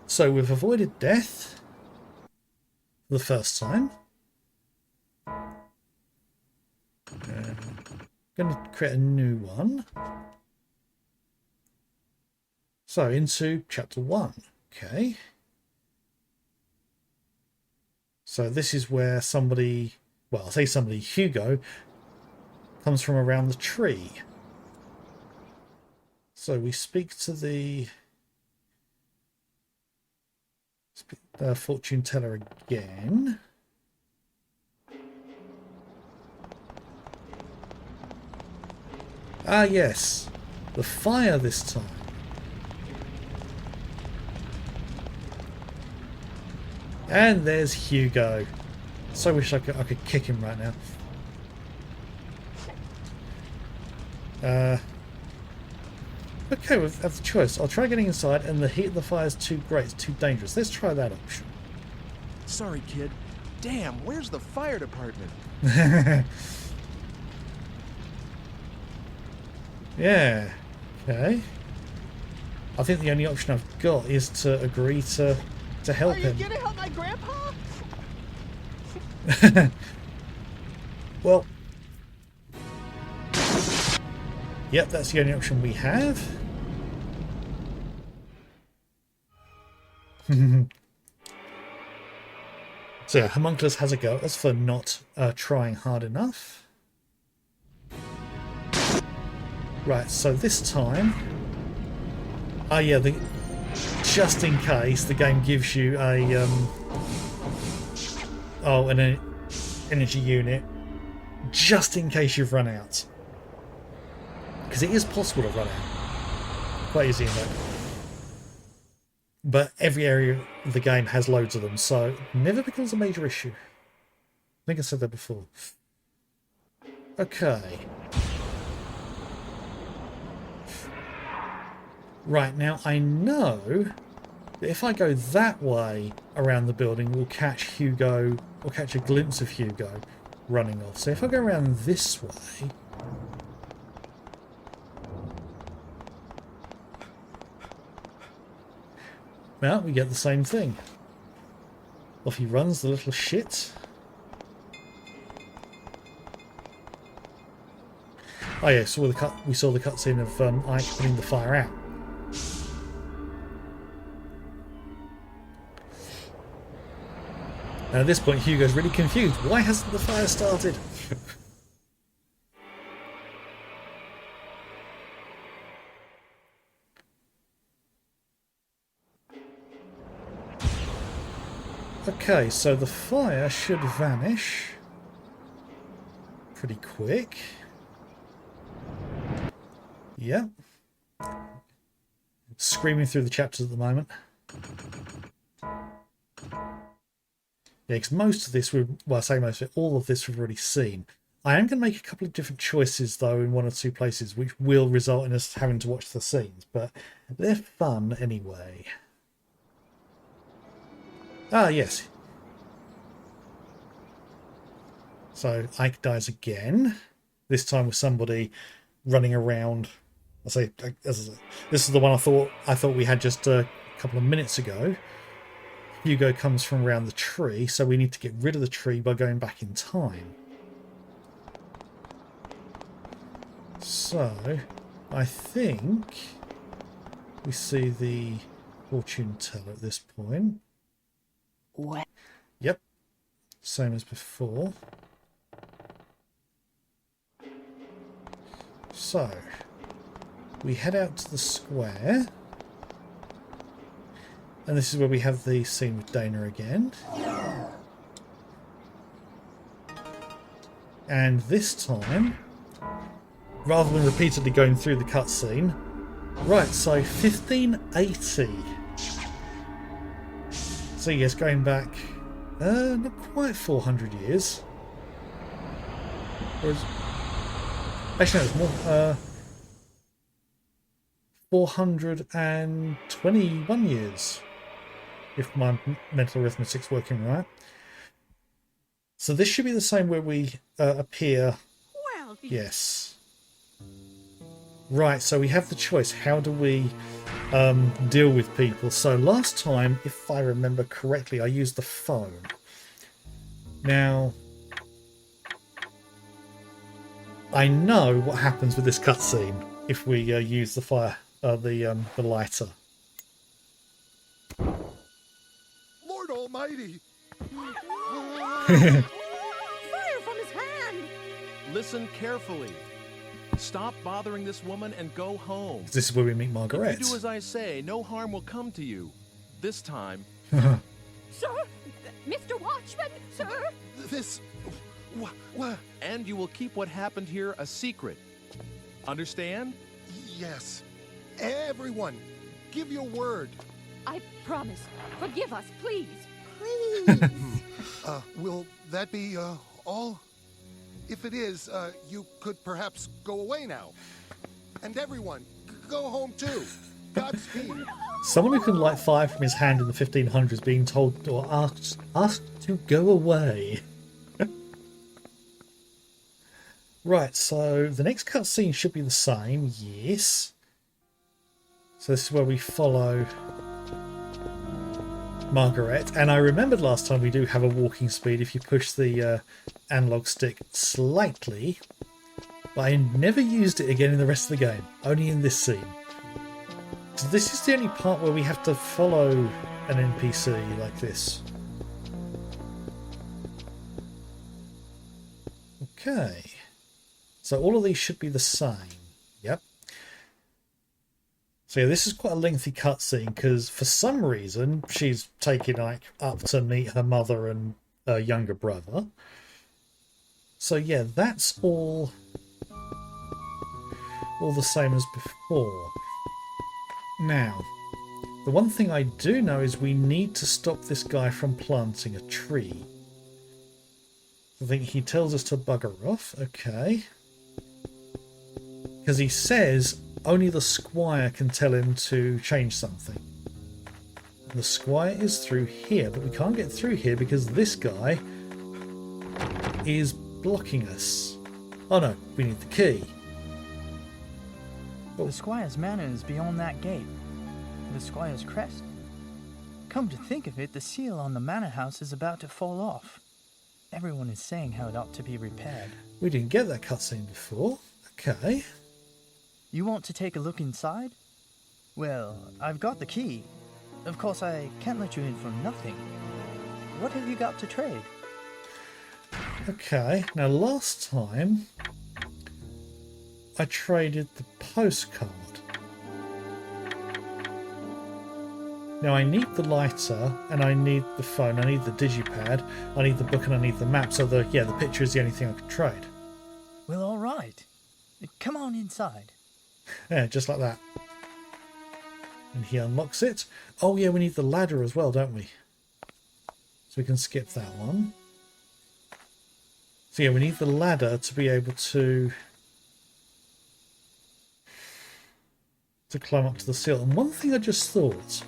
S1: So we've avoided death for the first time. Going to create a new one. So into chapter 1. Okay. So this is where somebody, well, I'll say somebody, Hugo, comes from around the tree. So we speak to the fortune teller again. Ah, yes. The fire this time. And there's Hugo. So wish I could kick him right now. Okay, we have the choice. I'll try getting inside, and the heat of the fire is too great. It's too dangerous. Let's try that option.
S2: Sorry, kid. Damn, where's the fire department?
S1: Yeah. Okay. I think the only option I've got is to agree to help him.
S2: Are you gonna help my grandpa?
S1: Well. Yep, that's the only option we have. So yeah, Homunculus has a go at us for not trying hard enough. Right, so this time... Oh yeah, just in case the game gives you a... an energy unit. Just in case you've run out. Because it is possible to run out. Quite easy in that. But every area of the game has loads of them, so it never becomes a major issue. I think I said that before. Okay. Right, now I know that if I go that way around the building, we'll catch Hugo, or catch a glimpse of Hugo running off. So if I go around this way... Well, we get the same thing. Off he runs, the little shit. Oh yeah, so we saw the cutscene of Ike putting the fire out. And at this point, Hugo's really confused. Why hasn't the fire started? Okay, so the fire should vanish pretty quick. Yep. Screaming through the chapters at the moment. Yeah, because most of this, well, I say most of it, all of this we've already seen. I am going to make a couple of different choices, though, in one or two places, which will result in us having to watch the scenes, but they're fun anyway. Ah, yes. So Ike dies again. This time with somebody running around. This is the one I thought we had just a couple of minutes ago. Hugo comes from around the tree, so we need to get rid of the tree by going back in time. So, I think we see the fortune teller at this point.
S3: What?
S1: Yep, same as before. So, we head out to the square. And this is where we have the scene with Dana again. And this time, rather than repeatedly going through the cutscene, right, so 1580. So yes, going back, not quite 400 years. Actually, no, it's more, 421 years. If my mental arithmetic's working right. So this should be the same where we appear.
S8: Well,
S1: Yes. Right, so we have the choice. How do we deal with people? So last time, if I remember correctly, I used the phone. Now, I know what happens with this cutscene if we use the fire, the lighter.
S2: Lord Almighty!
S8: fire from his hand!
S2: Listen carefully. Stop bothering this woman and go home.
S1: This is where we meet Margaret.
S2: If you do as I say, no harm will come to you. This time.
S3: Sir? Mr. Watchman, sir?
S2: This... What? And you will keep what happened here a secret. Understand?
S9: Yes. Everyone, give your word.
S3: I promise. Forgive us, please. Please.
S9: Will that be, all? If it is, you could perhaps go away now. And everyone, go home too. Godspeed.
S1: Someone who can light fire from his hand in the 1500s being told or asked to go away. Right, so the next cutscene should be the same, yes. So this is where we follow Margaret, and I remembered last time we do have a walking speed if you push the analog stick slightly, but I never used it again in the rest of the game, only in this scene. So this is the only part where we have to follow an NPC like this. Okay, so all of these should be the same. Yep. So yeah, this is quite a lengthy cutscene because for some reason she's taken like up to meet her mother and her younger brother. So yeah, that's all the same as before. Now, the one thing I do know is we need to stop this guy from planting a tree. I think he tells us to bugger off. Okay. Because he says only the squire can tell him to change something. The squire is through here, but we can't get through here because this guy is blocking us. Oh no, we need the key.
S10: The squire's manor is beyond that gate. The squire's crest. Come to think of it, the seal on the manor house is about to fall off. Everyone is saying how it ought to be repaired.
S1: We didn't get that cutscene before. Okay.
S10: You want to take a look inside? Well, I've got the key. Of course, I can't let you in for nothing. What have you got to trade?
S1: Okay, now last time I traded the postcard. Now I need the lighter and I need the phone, I need the digipad, I need the book and I need the map, so the picture is the only thing I can trade.
S10: Well, all right. Come on inside.
S1: Yeah, just like that. And he unlocks it. Oh yeah, we need the ladder as well, don't we? So we can skip that one. So yeah, we need the ladder to be able to climb up to the seal. And one thing I just thought,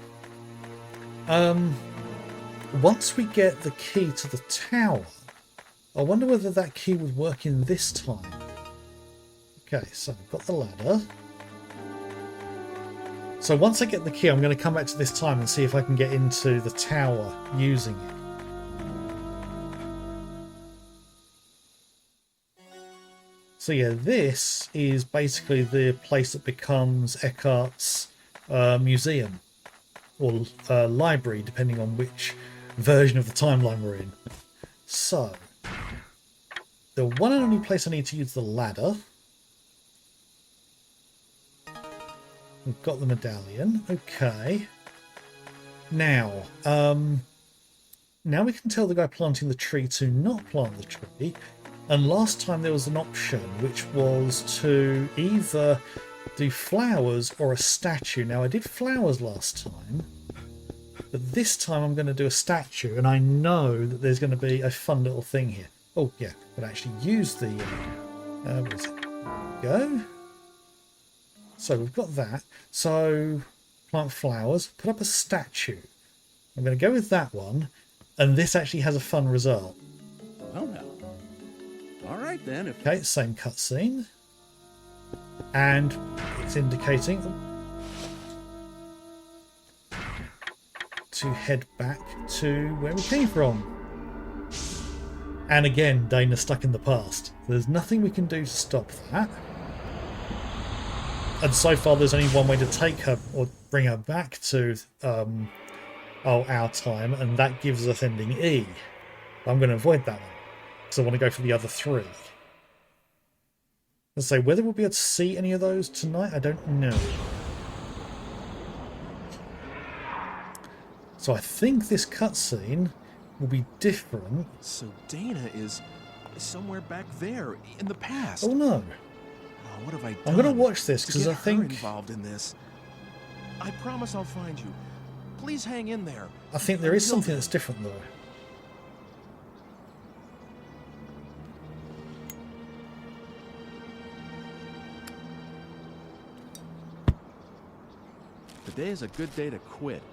S1: once we get the key to the tower, I wonder whether that key would work in this time. Okay, so I've got the ladder. So once I get the key, I'm going to come back to this time and see if I can get into the tower using it. So yeah, this is basically the place that becomes Eckhart's museum, or library, depending on which version of the timeline we're in. So, the one and only place I need to use the ladder. We've got the medallion. Okay. Now we can tell the guy planting the tree to not plant the tree. And last time there was an option which was to either do flowers or a statue. Now I did flowers last time, but this time I'm going to do a statue, and I know that there's going to be a fun little thing here. Oh yeah, but actually use the where is it? Go. So we've got that. So plant flowers, put up a statue. I'm going to go with that one, and this actually has a fun result.
S2: Well now. All right then.
S1: Okay, same cutscene, and it's indicating to head back to where we came from. And again, Dana's stuck in the past. There's nothing we can do to stop that. And so far, there's only one way to take her or bring her back to our time, and that gives us ending E. I'm going to avoid that one because I want to go for the other three. Let's say whether we'll be able to see any of those tonight, I don't know. So I think this cutscene will be different.
S2: So Dana is somewhere back there in the past.
S1: Oh no!
S2: Oh, what have I done?
S1: I'm going to watch this because I think
S2: involved in this. I promise I'll find you. Please hang in there.
S1: I think there is
S2: Until
S1: something
S2: then.
S1: that's different though.
S2: Today is a good day to quit.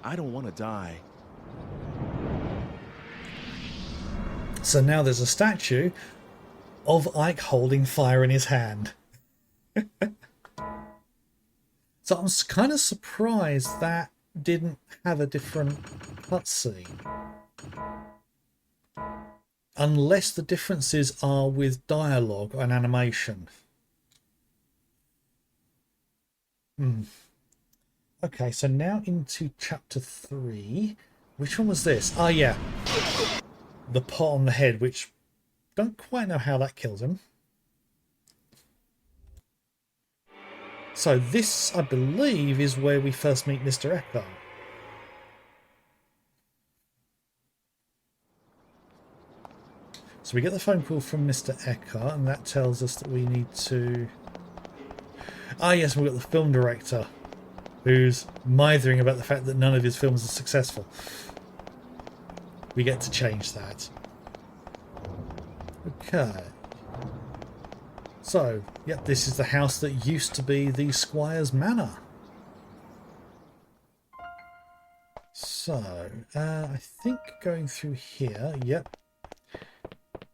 S2: I don't want to die.
S1: So now there's a statue of Ike holding fire in his hand. So I'm kind of surprised that didn't have a different cutscene. Unless the differences are with dialogue and animation. Okay, so now into chapter 3. Which one was this? Oh yeah. The pot on the head, which don't quite know how that kills him. So this, I believe, is where we first meet Mr. Echo. So we get the phone call from Mr. Eckhart, and that tells us that we need to... Ah yes, we've got the film director, who's mithering about the fact that none of his films are successful. We get to change that. Okay. So, yep, this is the house that used to be the Squire's Manor. So, I think going through here, yep.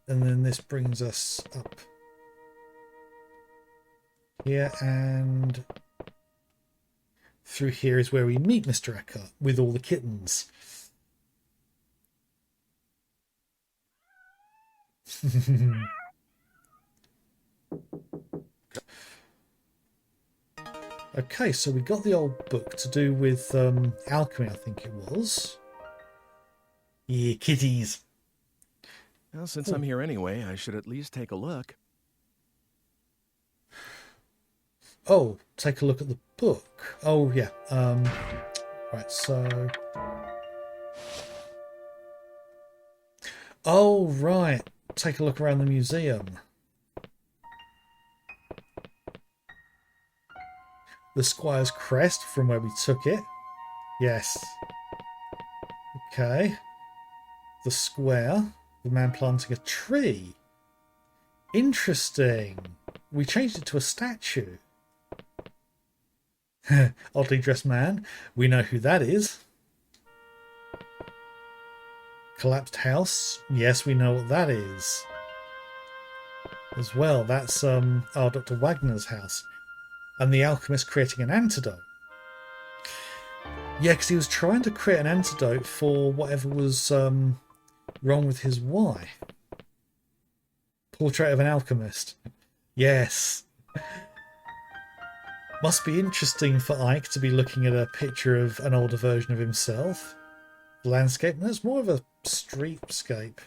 S1: And then this brings us up here, and through here is where we meet Mr. Eckhart with all the kittens. Okay, so we got the old book to do with alchemy, I think it was. Yeah, kitties.
S2: Well, since I'm here anyway, I should at least take a look.
S1: Oh, take a look at the book. Oh, yeah. Right, so... Oh, right. Take a look around the museum. The Squire's crest from where we took it. Yes. Okay. The square. The man planting a tree. Interesting. We changed it to a statue. Oddly dressed man. We know who that is. Collapsed house. Yes, we know what that is. As well, that's Dr. Wagner's house. And the alchemist creating an antidote. Yeah, because he was trying to create an antidote for whatever was wrong with his wife. Portrait of an alchemist. Yes. Must be interesting for Ike to be looking at a picture of an older version of himself. Landscape. No, it's more of a streetscape.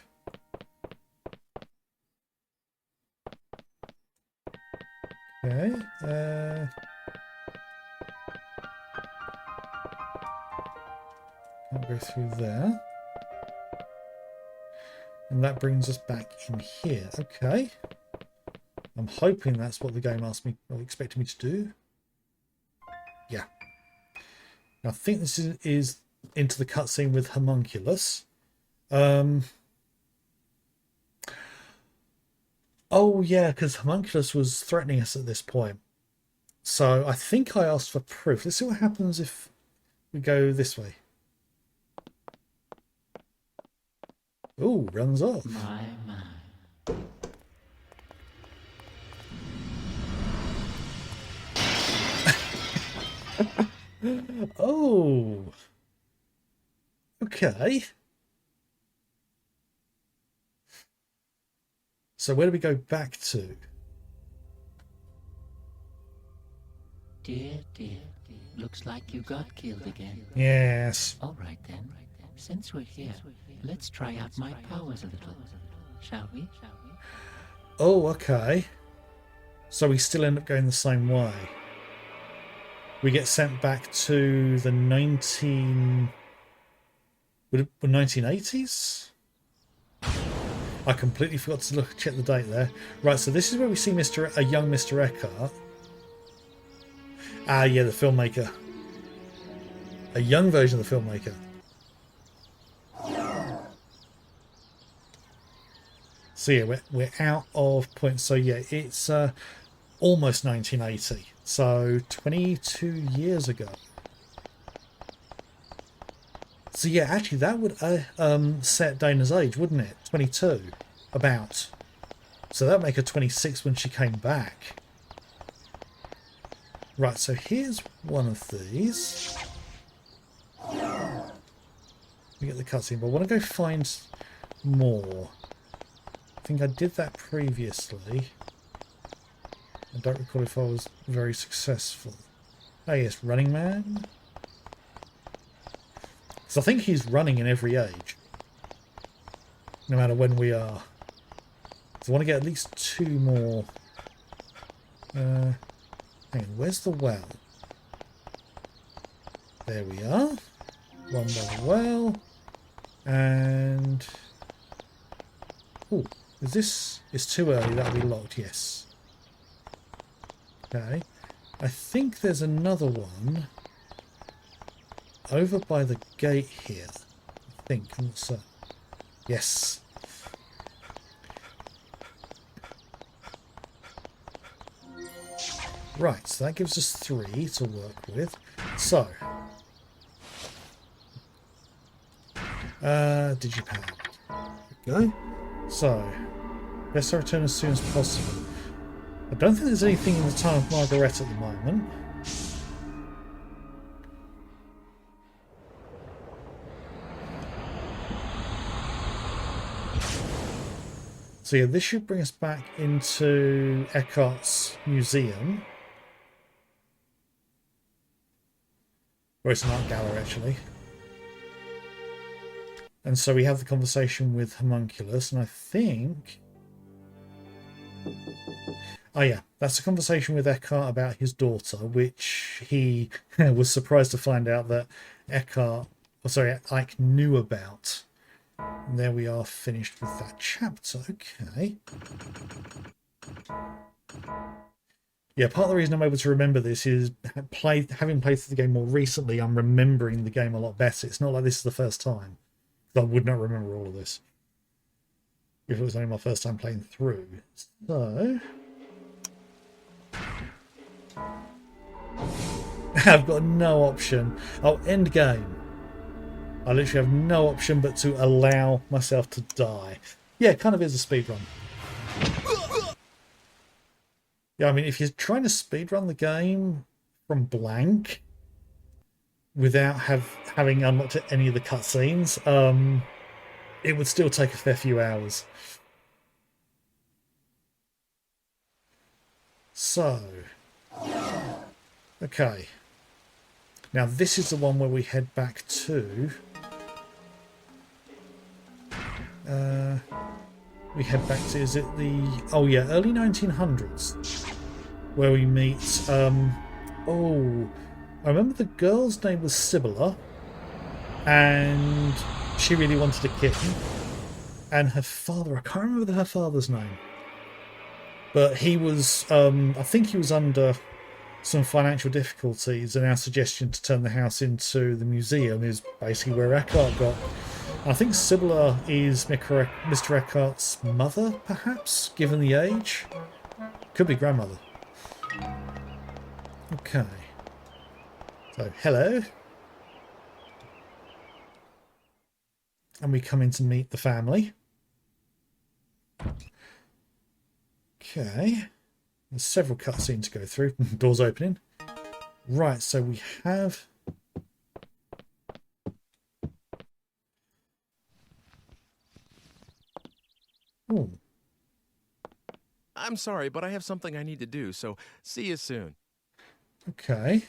S1: Okay. Can't go through there. And that brings us back in here. Okay. I'm hoping that's what the game asked me or expected me to do. Yeah. I think this is into the cutscene with Homunculus. Oh yeah, because Homunculus was threatening us at this point. So I think I asked for proof. Let's see what happens if we go this way. Ooh, runs off.
S7: My.
S1: Oh. Okay. So where do we go back to?
S7: Dear, looks like you got killed again.
S1: Yes.
S7: All right then. Since we're here, let's try out my powers a little, shall we?
S1: Oh, okay. So we still end up going the same way. We get sent back to the 1980s? I completely forgot to check the date there. Right, so this is where we see a young Mr. Eckhart. Ah, yeah, the filmmaker. A young version of the filmmaker. So yeah, we're out of points. So yeah, it's almost 1980. So 22 years ago. So yeah, actually that would set Dana's age, wouldn't it? 22, about. So that would make her 26 when she came back. Right, so here's one of these. We get the cutscene, but I want to go find more. I think I did that previously. I don't recall if I was very successful. Oh yes, Running Man. So I think he's running in every age. No matter when we are. So I want to get at least 2 more. Hang on, where's the well? There we are. One by the well. And... oh, is this... it's too early, that'll be locked, yes. Okay. I think there's another one over by the gate here. I think, I'm not certain. Yes. Right, so that gives us 3 to work with. So, digipad. Go. So, best I return as soon as possible. I don't think there's anything in the town of Margaret at the moment. So yeah, this should bring us back into Eckhart's museum. Or it's an art gallery, actually. And so we have the conversation with Homunculus, and I think... oh yeah, that's a conversation with Eckhart about his daughter, which he was surprised to find out that Ike knew about. And there we are, finished with that chapter. Okay. Yeah, part of the reason I'm able to remember this is having played through the game more recently, I'm remembering the game a lot better. It's not like this is the first time. I would not remember all of this if it was only my first time playing through. So... I've got no option. Oh, end game. I literally have no option but to allow myself to die. Yeah, it kind of is a speedrun. Yeah, I mean, if you're trying to speedrun the game from blank without having unlocked any of the cutscenes, it would still take a fair few hours. So, okay. Now this is the one where we head back to. We head back to, is it the, oh yeah, early 1900s, where we meet, oh, I remember the girl's name was Sibylla, and she really wanted a kitten, and her father, I can't remember her father's name, but he was, I think he was under some financial difficulties, and our suggestion to turn the house into the museum is basically where Eckhart got. I think Sibylla is Mr. Eckhart's mother, perhaps, given the age. Could be grandmother. Okay. So, hello. And we come in to meet the family. Okay. There's several cutscenes to go through. Doors opening. Right, so we have... ooh.
S2: I'm sorry, but I have something I need to do, so see you soon.
S1: Okay.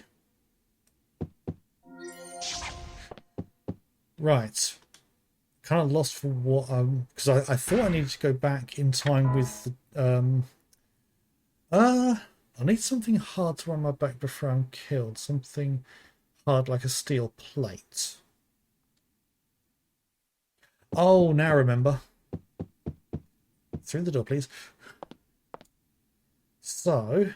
S1: Right. Kind of lost for what because I thought I needed to go back in time with the I need something hard to run my back before I'm killed. Something hard like a steel plate. Oh, now I remember. Through the door, please. So,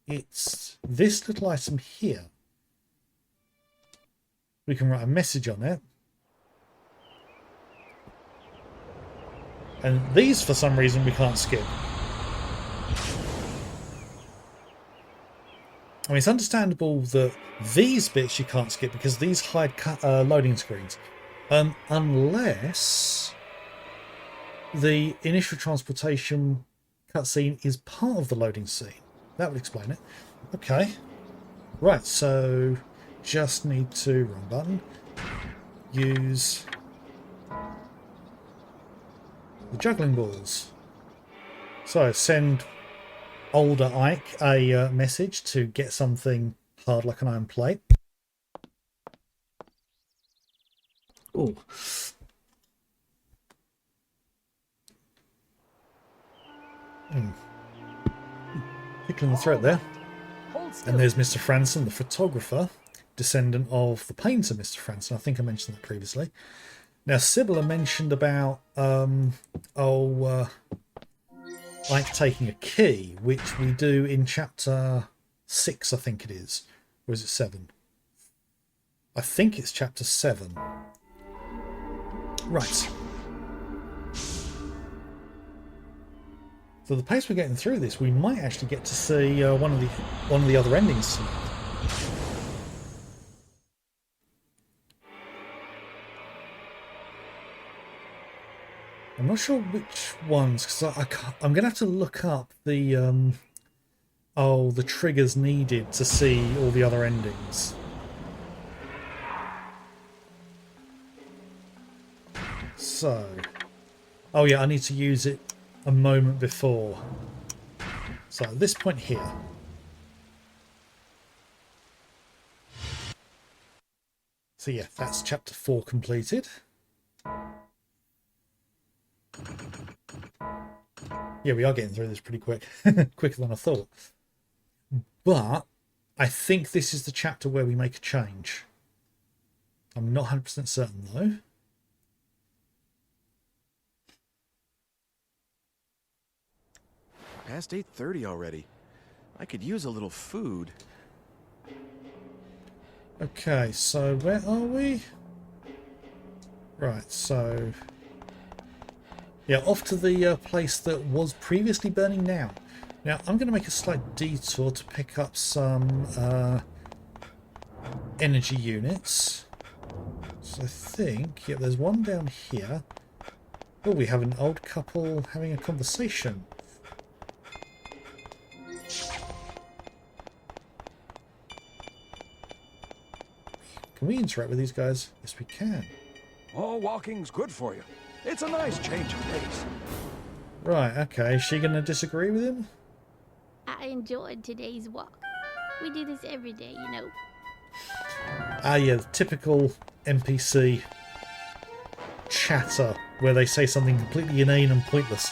S1: it's this little item here. We can write a message on it. And these, for some reason, we can't skip. I mean, it's understandable that these bits you can't skip because these hide loading screens. Unless the initial transportation cutscene is part of the loading scene. That would explain it. Okay. Right, so just need to, wrong button, use the juggling balls. So send older Ike a message to get something hard like an iron plate. Oh. Tickling the throat there. And there's Mr. Franson, the photographer, descendant of the painter Mr. Franson. I think I mentioned that previously. Now, Sibylla mentioned about Ike taking a key, which we do in chapter 6, I think it is. Or is it 7? I think it's chapter 7. Right. So the pace we're getting through this, we might actually get to see one of the other endings tonight. I'm not sure which ones, because I'm going to have to look up the the triggers needed to see all the other endings. So, oh yeah, I need to use it a moment before. So at this point here. So yeah, that's chapter 4 completed. Yeah, we are getting through this pretty quick. Quicker than I thought. But I think this is the chapter where we make a change. I'm not 100% certain though.
S2: Past 8:30 already. I could use a little food.
S1: Okay, so where are we? Right, so yeah, off to the place that was previously burning now. Now, I'm going to make a slight detour to pick up some energy units. So I think, yeah, there's one down here. Oh, we have an old couple having a conversation. Can we interact with these guys? Yes, we can.
S11: Oh, walking's good for you. It's a nice change of pace.
S1: Right, okay. Is she going to disagree with him?
S3: I enjoyed today's walk. We do this every day, you know.
S1: Ah, yeah, the typical NPC chatter where they say something completely inane and pointless.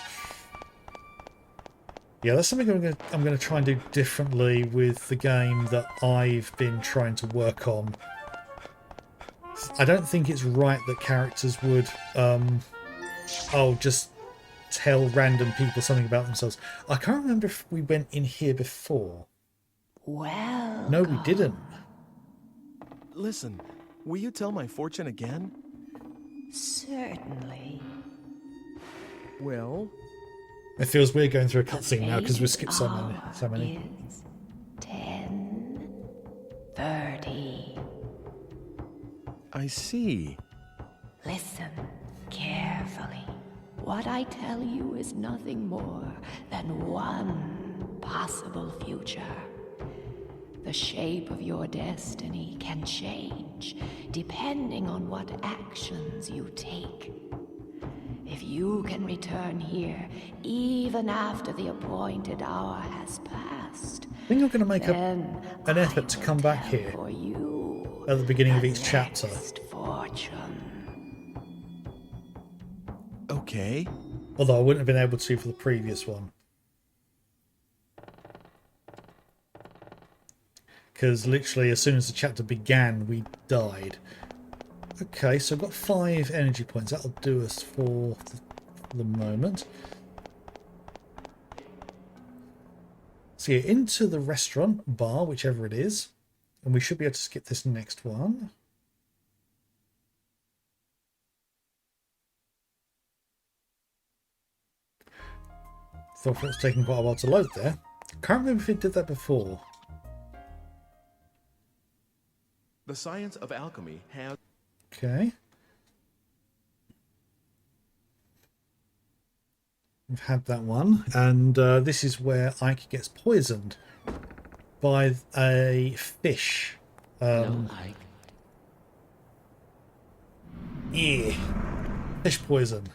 S1: Yeah, that's something I'm going to try and do differently with the game that I've been trying to work on. I don't think it's right that characters would, just tell random people something about themselves. I can't remember if we went in here before.
S7: Well,
S1: no, we didn't.
S2: Listen, will you tell my fortune again?
S7: Certainly.
S2: Well,
S1: it feels weird going through a cutscene now because we've skipped so many.
S7: Is 10:30.
S2: I see.
S7: Listen carefully. What I tell you is nothing more than one possible future. The shape of your destiny can change depending on what actions you take. If you can return here even after the appointed hour has passed,
S1: I think I'm going to make an effort to come back here at the beginning of each chapter.
S7: Fortune.
S2: Okay.
S1: Although I wouldn't have been able to for the previous one. Because literally as soon as the chapter began, we died. Okay, so I've got 5 energy points. That'll do us for the moment. Let's So yeah, into the restaurant, bar, whichever it is. And we should be able to skip this next one. Thought it was taking quite a while to load there. Can't remember if it did that before.
S2: The science of alchemy has...
S1: Okay. We've had that one. And this is where Ike gets poisoned by a fish.
S7: Hello, Ike.
S1: Yeah. Fish poison.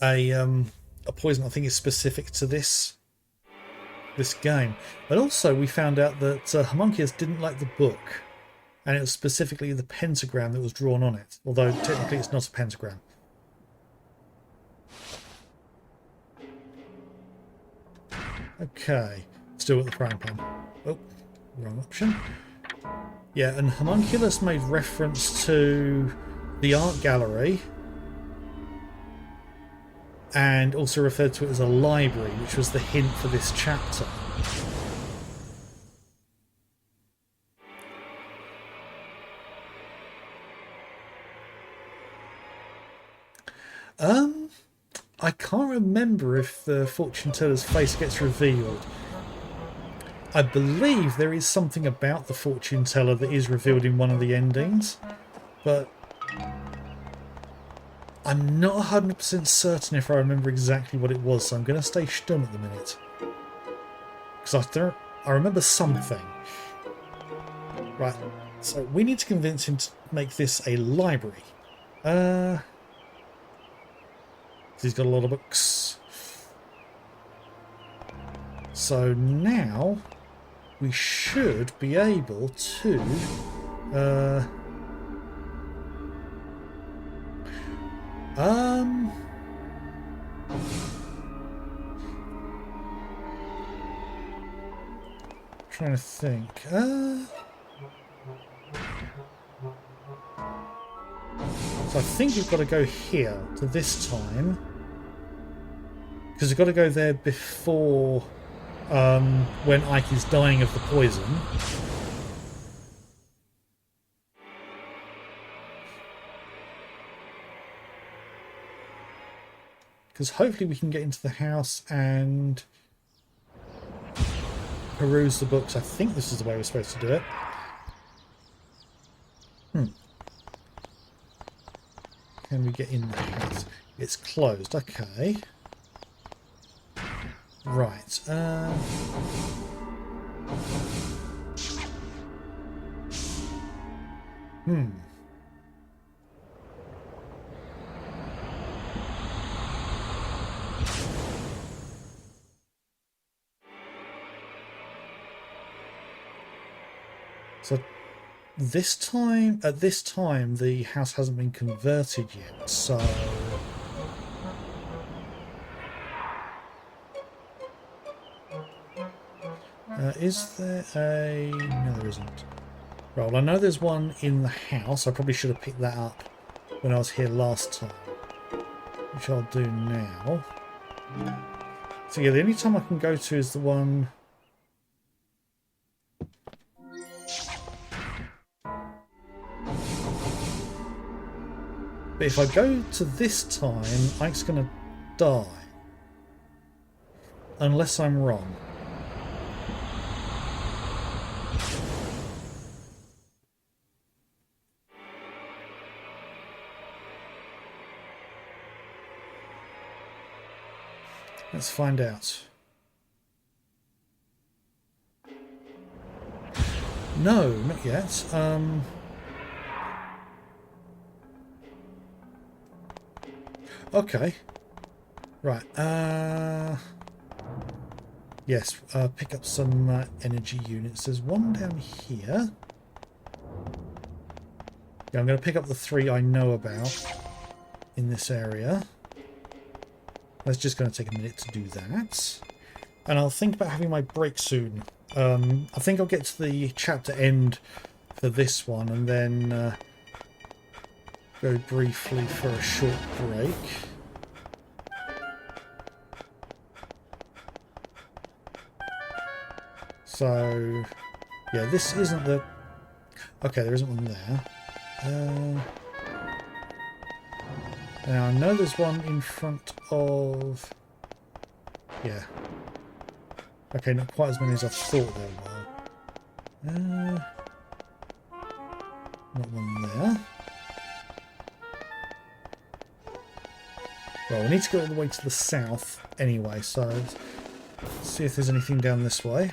S1: A poison I think is specific to this game. But also we found out that Homunculus didn't like the book, and it was specifically the pentagram that was drawn on it, although technically it's not a pentagram. Okay, still at the frying pan. Oh, wrong option. Yeah, and Homunculus made reference to the art gallery and also referred to it as a library, which was the hint for this chapter. I can't remember if the fortune teller's face gets revealed. I believe there is something about the fortune teller that is revealed in one of the endings, but I'm not 100% certain if I remember exactly what it was, so I'm going to stay stum at the minute. Because I remember something. Right, so we need to convince him to make this a library. He's got a lot of books. So now we should be able to trying to think. So I think we've got to go here to this time, because we've got to go there before when Ike is dying of the poison. Because hopefully we can get into the house and peruse the books. I think this is the way we're supposed to do it. Can we get in the house? It's closed. Okay. Right. So at this time, the house hasn't been converted yet, so is there a... No, there isn't. Right, well, I know there's one in the house. I probably should have picked that up when I was here last time, which I'll do now. So yeah, the only time I can go to is the one... But if I go to this time, Ike's going to die. Unless I'm wrong. Let's find out. No, not yet. Okay. Right. Yes, pick up some energy units. There's one down here. Yeah, I'm going to pick up the 3 I know about in this area. That's just going to take a minute to do that. And I'll think about having my break soon. I think I'll get to the chapter end for this one and then go briefly for a short break. So, yeah, this isn't the... Okay, there isn't one there. Now, I know there's one in front of... Yeah. Okay, not quite as many as I thought there were. Not one there. Well, we need to go all the way to the south anyway, so let's see if there's anything down this way.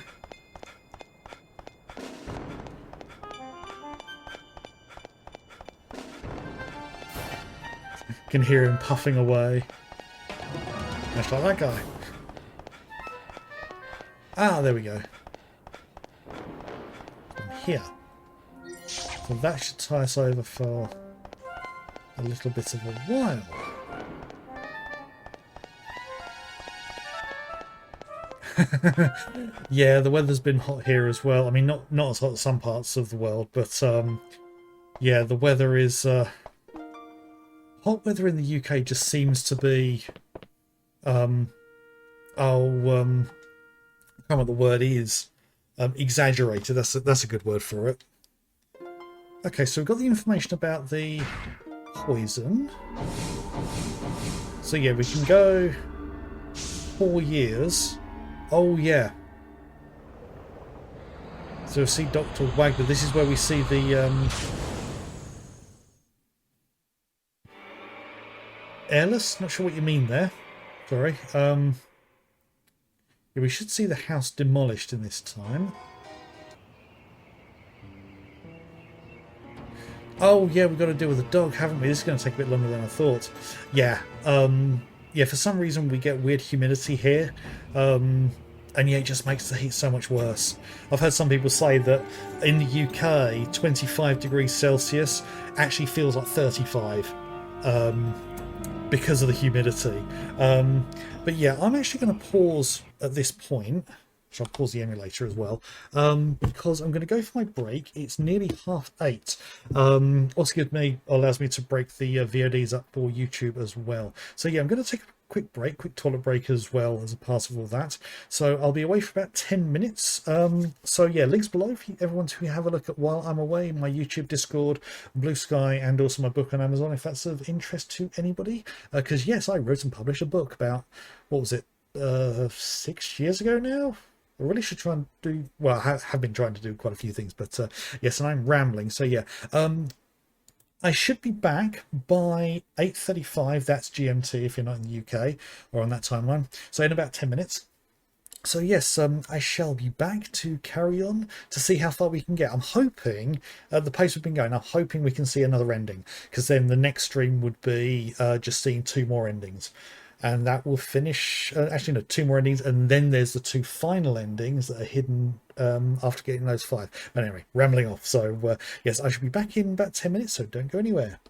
S1: Can hear him puffing away. Just like that guy. Ah, there we go. From here. So that should tie us over for a little bit of a while. Yeah, the weather's been hot here as well. I mean, not as hot as some parts of the world, but yeah, the weather is... hot weather in the UK just seems to be... I can't remember what the word is. Exaggerated. That's a good word for it. Okay, so we've got the information about the poison. So yeah, we can go 4 years. Oh yeah. So we see Dr. Wagner. This is where we see the airless. Not sure what you mean there. Sorry. Yeah, we should see the house demolished in this time. Oh yeah, we've got to deal with the dog, haven't we? This is going to take a bit longer than I thought. Yeah. Yeah, for some reason we get weird humidity here. And yeah, it just makes the heat so much worse. I've heard some people say that in the UK, 25 degrees Celsius actually feels like 35 because of the humidity. But yeah, I'm actually going to pause at this point. I'll pause the emulator as well, because I'm going to go for my break. It's nearly 8:30. Also allows me to break the VODs up for YouTube as well. So yeah, I'm going to take a quick toilet break as well as a part of all that. So I'll be away for about 10 minutes. So yeah, links below for everyone to have a look at while I'm away. My YouTube, Discord, Blue Sky, and also my book on Amazon if that's of interest to anybody. Because yes, I wrote and published a book about, what was it, 6 years ago now? I really should try and do... Well, I have been trying to do quite a few things, but yes, and I'm rambling. So yeah, I should be back by 8:35. That's GMT if you're not in the UK or on that timeline. So in about 10 minutes. So yes, I shall be back to carry on to see how far we can get. I'm hoping, at the pace we've been going, I'm hoping we can see another ending. Because then the next stream would be just seeing 2 more endings. And that will finish, actually no, 2 more endings, and then there's the 2 final endings that are hidden after getting those 5. But anyway, rambling off. So yes, I should be back in about 10 minutes, so don't go anywhere.